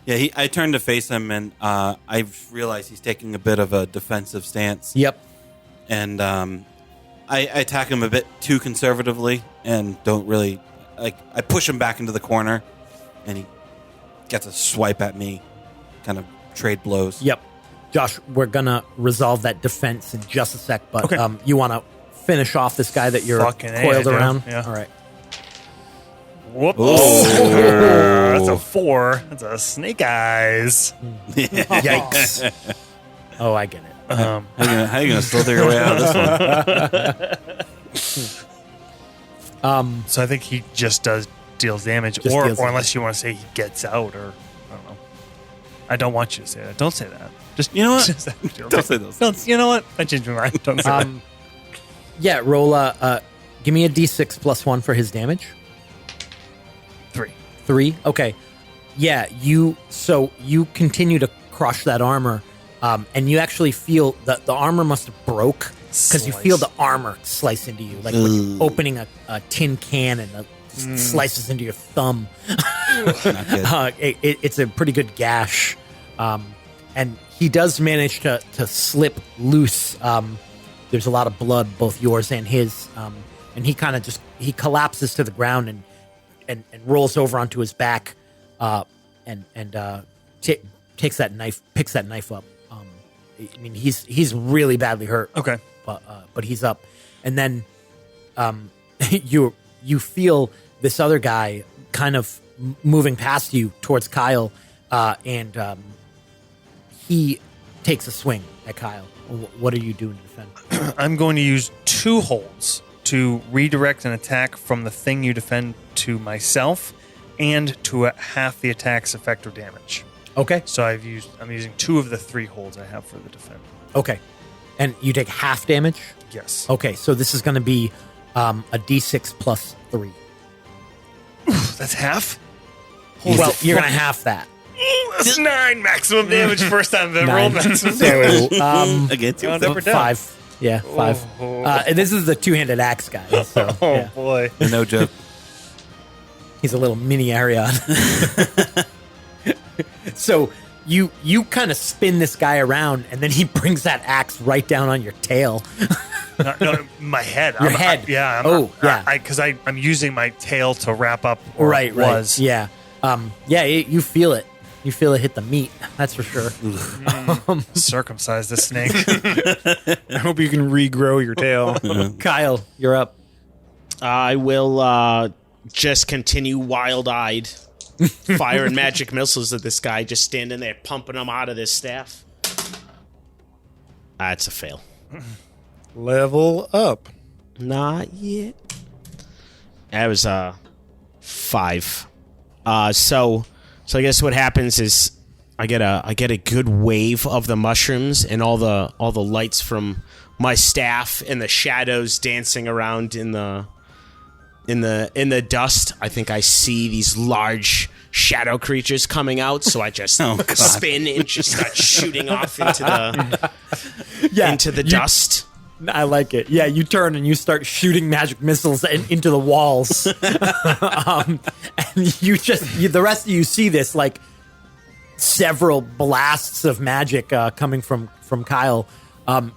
Yeah, I turned to face him, and I've realized he's taking a bit of a defensive stance. yep. And I attack him a bit too conservatively, and don't really I push him back into the corner, and he gets a swipe at me, kind of trade blows. Yep. Josh, we're gonna resolve that defense in just a sec, but Okay. you want to finish off this guy that you're Fucking A, coiled I do. around? Yeah. All right. Whoops. Oh. That's a 4. That's a snake eyes. Yikes. Oh, I get it. How you gonna slither your way out of this one? So I think he just deals damage, Just or deals damage. unless you want to say he gets out, or I don't know. I don't want you to say that. Don't say that. Just You know what? just- Don't say those. Don't, you know what? I changed my mind. Don't say that. Yeah, roll give me a D6 +1 for his damage. 3. 3. Okay. Yeah, you continue to crush that armor, and you actually feel that the armor must have broke because you feel the armor slice into you, like when you're opening a tin can and it slices into your thumb. Not good. It's a pretty good gash, and he does manage to slip loose. There's a lot of blood, both yours and his, and he kind of he collapses to the ground and rolls over onto his back, and picks that knife up. I mean, he's really badly hurt. Okay. But he's up, and then you feel this other guy kind of moving past you towards Kyle, and he takes a swing at Kyle. What are you doing to defend? I'm going to use 2 holds to redirect an attack from the thing you defend to myself, and to half the attack's effect or damage. Okay. So I'm using 2 of the 3 holds I have for the defend. Okay. And you take half damage? Yes. Okay, so this is going to be a D6 +3. That's half. Well, you're going to half that. That's 9 maximum damage. First time I've ever rolled 9. maximum damage. So, Against you. Up or down? 5. Yeah, 5. Oh. And this is the two-handed axe guy. So, Oh yeah. boy. No joke. He's a little mini Arion. So you kind of spin this guy around, and then he brings that axe right down on your tail. No, my head. Your head. Yeah. Yeah. Because I'm using my tail to wrap up. Right. Was. Yeah. You feel it. You feel it hit the meat. That's for sure. Circumcise the snake. I hope you can regrow your tail. Kyle, you're up. I will just continue wild-eyed firing magic missiles at this guy, just standing there pumping them out of this staff. That's a fail. Level up. Not yet. That was 5. So I guess what happens is I get a good wave of the mushrooms and all the lights from my staff and the shadows dancing around in the dust. I think I see these large shadow creatures coming out, so I just spin and just start shooting off into the dust. I like it. Yeah, you turn and you start shooting magic missiles into the walls. And the rest of you see this, like, several blasts of magic coming from Kyle.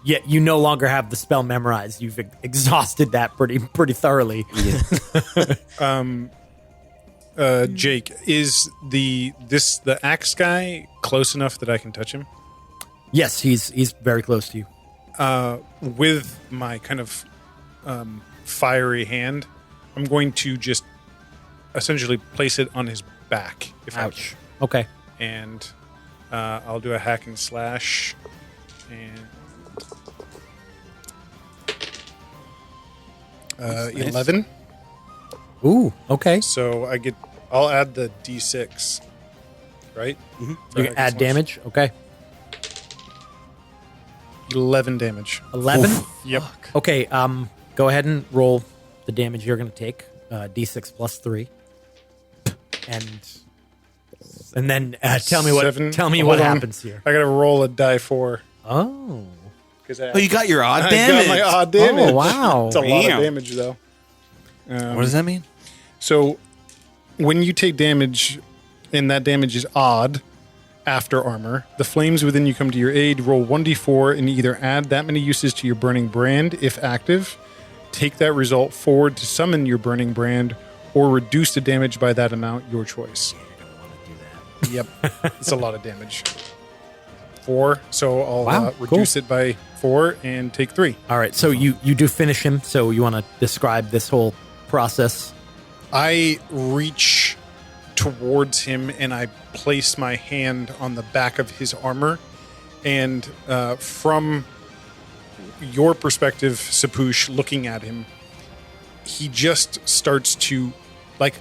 Yet you no longer have the spell memorized. You've exhausted that pretty thoroughly. Jake, is the axe guy close enough that I can touch him? Yes, he's very close to you. With my kind of fiery hand, I'm going to just essentially place it on his back. Ouch. Okay. And I'll do a hack and slash. And 11. Ooh, okay. So I'll add the D6, right? You can add damage. Okay. 11 damage. 11? Yep. Okay, go ahead and roll the damage you're going to take. D6 plus 3. And then tell me what Hold on. happens here. I got to roll a die 4. Oh. Oh, you got your odd I damage. got my odd damage. Oh, wow. It's a lot Damn. of damage, though. What does that mean? So when you take damage, and that damage is odd after armor, the flames within you come to your aid. Roll 1d4 and either add that many uses to your burning brand if active, take that result forward to summon your burning brand, or reduce the damage by that amount, your choice. Yep. It's a lot of damage. 4, so I'll reduce it by 4 and take 3. All right, so you do finish him. So you want to describe this whole process? I reach towards him and I place my hand on the back of his armor. And from your perspective, Sapush, looking at him, he just starts to, like,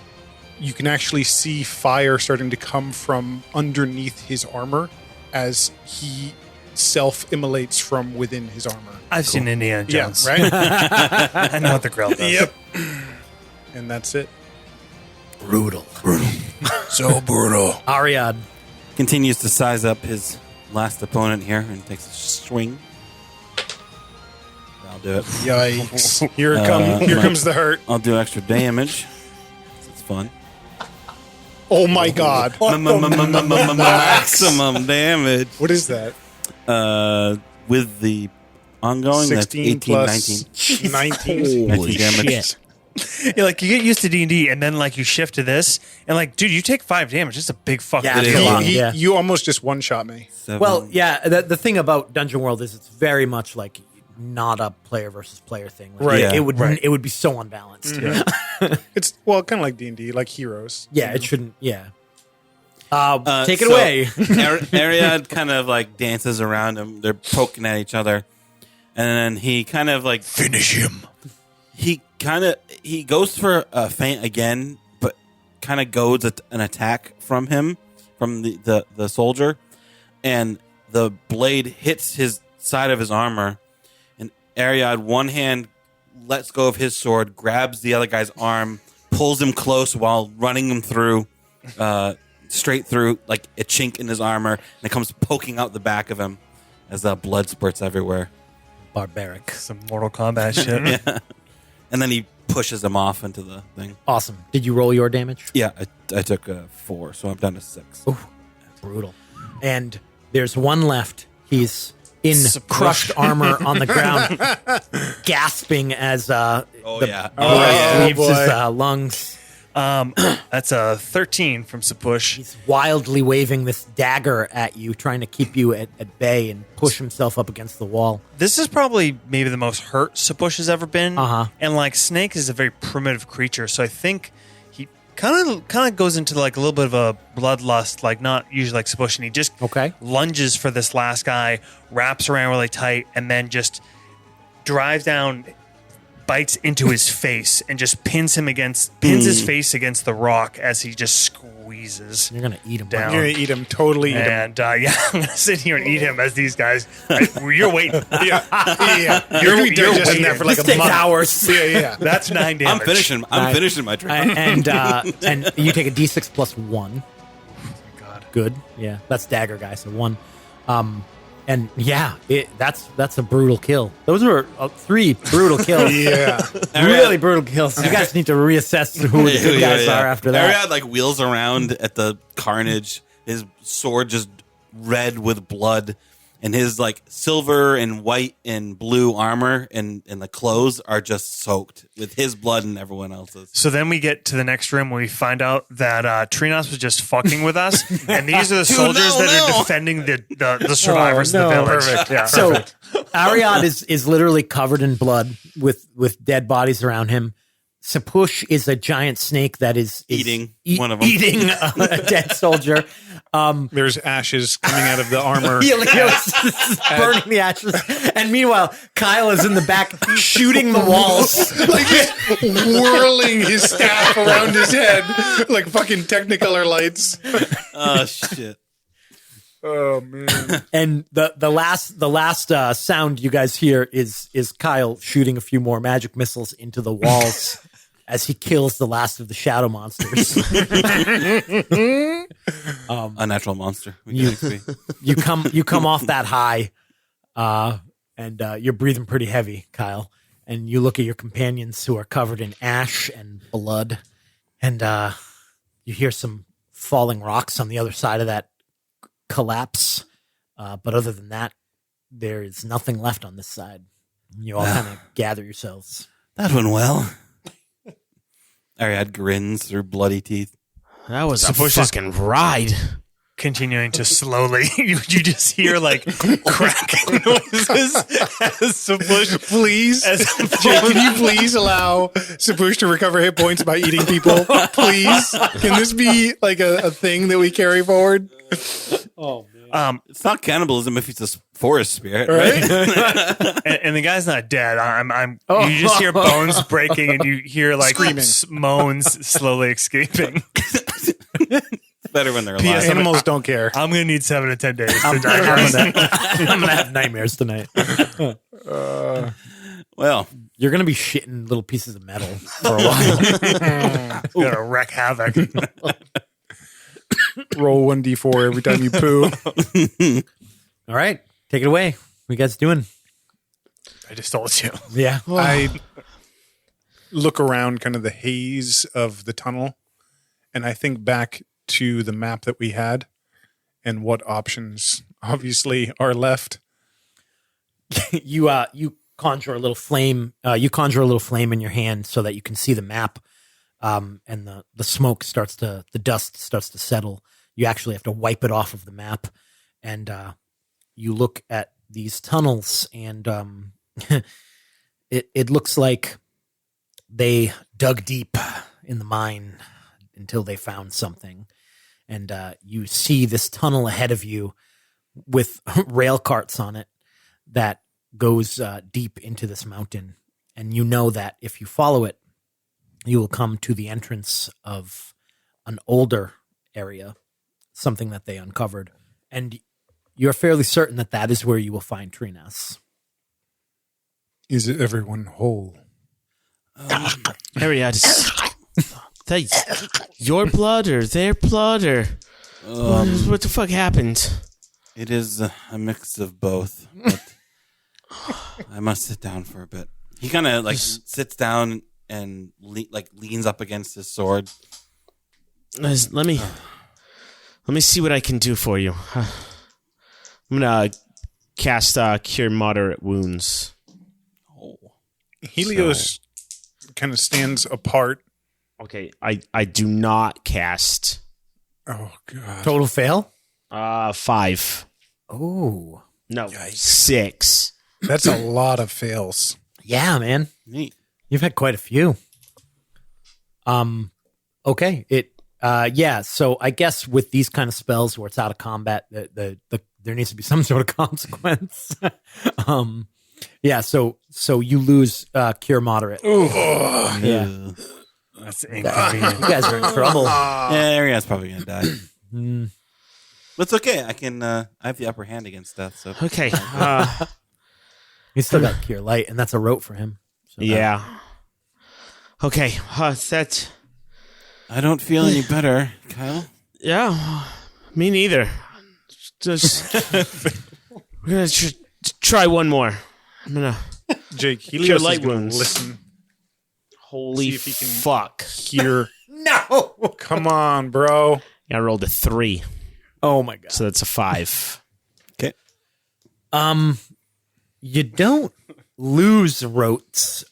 you can actually see fire starting to come from underneath his armor as he self-immolates from within his armor. I've seen Indiana Jones. Yeah, right? I know what the grill does. Yep. And that's it. Brutal. So brutal. Ariad. Continues to size up his last opponent here and takes a swing. I'll do it. Yikes. Here comes the hurt. I'll do extra damage. It's fun. Oh my god. Maximum damage. What is that? With the ongoing, 16 that's 18, plus 19. 19 damage. You're like, you get used to D&D, and then like you shift to this, and like, dude, you take 5 damage. It's a big fucking Yeah, deal. it's a lot. He- Yeah. You almost just one-shot me. 7. Well, yeah, the thing about Dungeon World is it's very much like not a player versus player thing. Like, Right. Yeah. It would be so unbalanced. It's, well, kind of like D&D, like Heroes. Yeah, it shouldn't. Yeah. Take it so away. Ariad kind of like dances around him. They're poking at each other. And then he kind of like Finish him. he goes for a feint again, but kind of goads an attack from him, from the soldier, and the blade hits his side of his armor, and Ariad, one hand lets go of his sword, grabs the other guy's arm, pulls him close while running him through, straight through like a chink in his armor, and it comes poking out the back of him as the blood spurts everywhere. Barbaric. Some Mortal Kombat shit. Yeah. And then he pushes him off into the thing. Awesome. Did you roll your damage? Yeah, I took 4, so I'm down to 6. Ooh, brutal. And there's one left. He's in crushed armor on the ground, gasping as the breath leaves his lungs. That's a 13 from Sapush. He's wildly waving this dagger at you, trying to keep you at bay and push himself up against the wall. This is probably maybe the most hurt Sapush has ever been. Uh-huh. And like Snake is a very primitive creature, so I think he kind of goes into like a little bit of a bloodlust, like not usually like Sapush, and he just lunges for this last guy, wraps around really tight, and then just drives down, bites into his face, and just pins his face against the rock as he just squeezes. You're gonna eat him down. You're going to eat him, totally eat him. And yeah, I'm gonna sit here and eat him as these guys. You're waiting. Yeah. You're going to be digesting that for like This a takes month. hours. Yeah. That's 9 damage. I'm finishing my drink. and you take a d6 plus 1. God. Good. Yeah, that's dagger guy. So 1. And yeah, that's a brutal kill. Those were 3 brutal kills. Yeah. Really brutal kills. You guys need to reassess who the good guys are after that. Ariad like wheels around at the carnage, his sword just red with blood, and his like silver and white and blue armor and the clothes are just soaked with his blood and everyone else's. So then we get to the next room where we find out that Trinos was just fucking with us, and these are the soldiers that are defending the survivors of the village. Perfect. Yeah. So Ariad is literally covered in blood with dead bodies around him. Sapush is a giant snake that is Eating one of them. eating a dead soldier. There's ashes coming out of the armor. Helios is burning the ashes, and meanwhile, Kyle is in the back shooting the walls. Like just whirling his staff around his head like fucking Technicolor lights. Oh shit! Oh man! And the last sound you guys hear is Kyle shooting a few more magic missiles into the walls as he kills the last of the shadow monsters. Unnatural monster. We get XP. You come off that high, and you're breathing pretty heavy, Kyle. And you look at your companions who are covered in ash and blood, and you hear some falling rocks on the other side of that collapse. But other than that, there is nothing left on this side. You all kind of gather yourselves. That went well. Ariad grins through bloody teeth. That was a Sapush is fucking ride. continuing to slowly. You just hear like cracking noises as Sapush. Please, Jake, can you please allow Sapush to recover hit points by eating people? Please, can this be like a thing that we carry forward? Oh man. It's not cannibalism if it's a forest spirit, Right? And the guy's not dead. You just hear bones breaking, and you hear like Screaming. moans slowly escaping. It's better when they're alive. P.S. Animals don't care. I'm gonna need 7 to 10 days to I'm digress. gonna have nightmares tonight. Well, You're gonna be shitting little pieces of metal for a while. Gonna wreak havoc. Roll 1d4 every time you poo. All right, take it away. What you guys doing? I just told you. Yeah. I look around kind of the haze of the tunnel, and I think back to the map that we had and what options obviously are left. You conjure a little flame. You conjure a little flame in your hand so that you can see the map. And the smoke the dust starts to settle. You actually have to wipe it off of the map, and you look at these tunnels, and it looks like they dug deep in the mine until they found something. And you see this tunnel ahead of you with rail carts on it that goes deep into this mountain. And you know that if you follow it, you will come to the entrance of an older area, something that they uncovered. And you're fairly certain that that is where you will find Trinas. Is everyone whole? Harry, that your blood or their blood or what the fuck happened? it is a mix of both. But I must sit down for a bit. He kind of like sits down and leans up against his sword. Let me see what I can do for you. I'm gonna cast Cure Moderate Wounds. Helios kind of stands apart. Okay, I do not cast. Oh, God. Total fail? 5. Oh. No, 6. That's a lot of fails. Yeah, man. Neat. You've had quite a few. Okay. Yeah, so I guess with these kind of spells where it's out of combat, there needs to be some sort of consequence. Yeah, so you lose Cure Moderate. Yeah. That's You inconvenient. guys are in trouble. Yeah, Ariad's probably gonna die. But it's okay. I have the upper hand against death. So Okay. He's still got Cure Light, and that's a rote for him. So Yeah. Okay. That. I don't feel any better, Kyle. Yeah. Me neither. Just. We're gonna try one more. I'm gonna. Jake, Cure Helios light is going wounds. to listen. Holy See if he can- fuck! Here. No! Come on, bro. I rolled a 3, Oh, my God. so that's a 5. Okay. You don't lose rotes.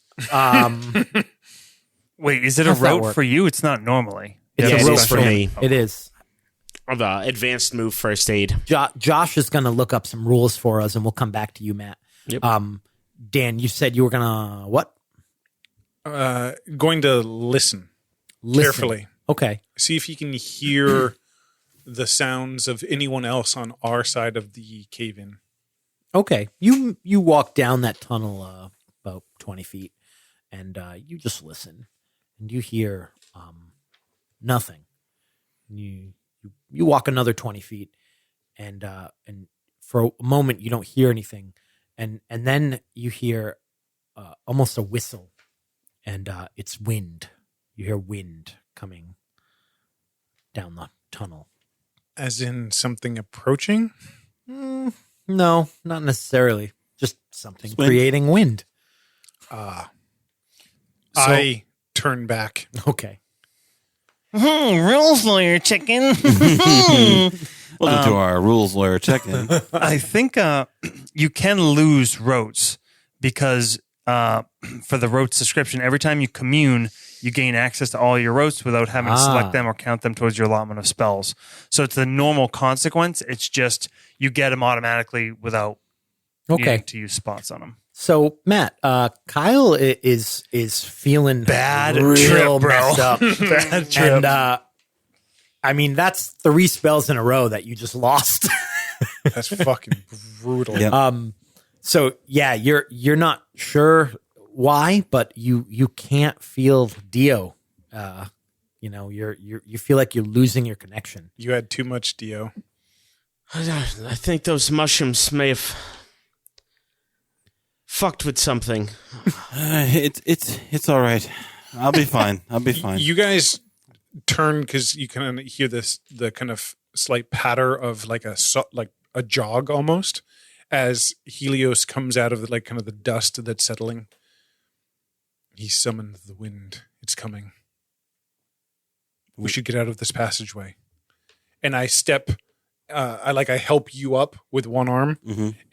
Wait, is it How's a that rote work? for you? It's not normally. It's Yeah, a it rote is for for him. me. It is. The advanced move first aid. Josh is going to look up some rules for us, and we'll come back to you, Matt. Yep. Dan, you said you were going to what? Going to listen carefully. Okay. See if you can hear the sounds of anyone else on our side of the cave-in. Okay. You walk down that tunnel about 20 feet, and you just listen, and you hear nothing. You walk another 20 feet, and for a moment you don't hear anything, and then you hear almost a whistle, and it's wind. You hear wind coming down the tunnel. As in something approaching? No, not necessarily. Just something Wind. creating wind. I turn back. Okay. Rules lawyer chicken. Welcome to our rules lawyer check-in. I think you can lose rotes because for the rotes description, every time you commune, you gain access to all your rotes without having to select them or count them towards your allotment of spells. So it's the normal consequence. It's just you get them automatically without needing to use spots on them. So Matt, Kyle is feeling Bad real trip, bro. messed up. Bad trip. And I mean, that's 3 spells in a row that you just lost. That's fucking brutal. Yeah. So yeah, you're not sure why, but you can't feel Dio. You feel like you're losing your connection. You had too much Dio. I think those mushrooms may have fucked with something. It's all right. I'll be fine. You guys turn because you kind of hear the kind of slight patter of like a jog almost as Helios comes out of kind of the dust that's settling. He summoned the wind. It's coming. We should get out of this passageway. And I step. I help you up with one arm,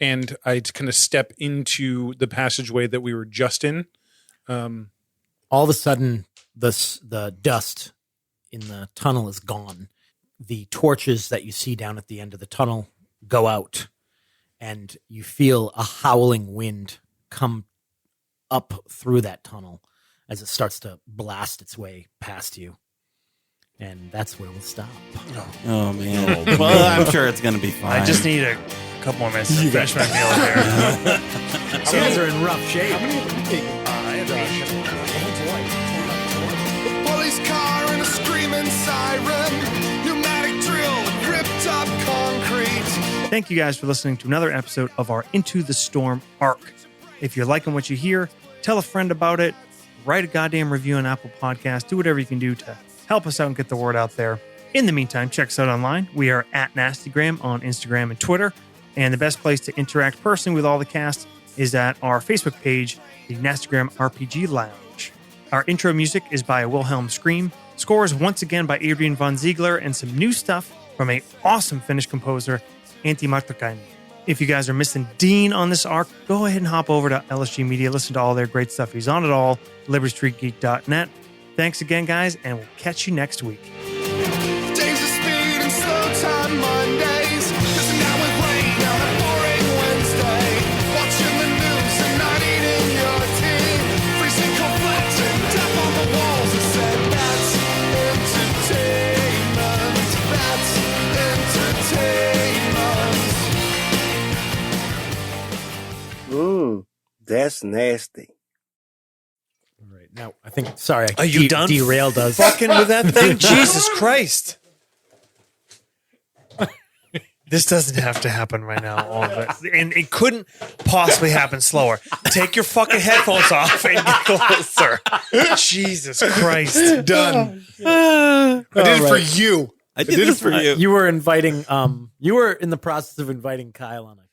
and I kind of step into the passageway that we were just in. All of a sudden, the dust in the tunnel is gone. The torches that you see down at the end of the tunnel go out, and you feel a howling wind come up through that tunnel as it starts to blast its way past you. And that's where we'll stop. Oh, man. Well, I'm sure it's going to be fine. I just need a couple more minutes to finish my meal here. You guys are in rough shape. A police car and a screaming siren, pneumatic drill, ripped up concrete. Thank you guys for listening to another episode of our Into the Storm arc. If you're liking what you hear, tell a friend about it, write a goddamn review on Apple Podcasts, do whatever you can do to help us out and get the word out there. In the meantime, check us out online. We are at Nastygram on Instagram and Twitter. And the best place to interact personally with all the cast is at our Facebook page, the Nastygram RPG Lounge. Our intro music is by Wilhelm Scream. Scores once again by Adrian von Ziegler and some new stuff from an awesome Finnish composer, Antti Martakainen. If you guys are missing Dean on this arc, go ahead and hop over to LSG Media. Listen to all their great stuff. He's on it all. LibertyStreetGeek.net. Thanks again, guys, and we'll catch you next week. Days of speed and slow time Mondays. Missing out with rain on a boring Wednesday. Watching the news and not eating your tea. Freezing conflict and death on the walls. It said that's entertainment. That's entertainment. That's nasty. All right. Now, I think, sorry. Are you done derailed us. fucking with that thing? Jesus Christ. This doesn't have to happen right now, all of it. And it couldn't possibly happen slower. Take your fucking headphones off and get closer. Jesus Christ. Done. I did it for you. I did this for you. You were inviting, you were in the process of inviting Kyle on a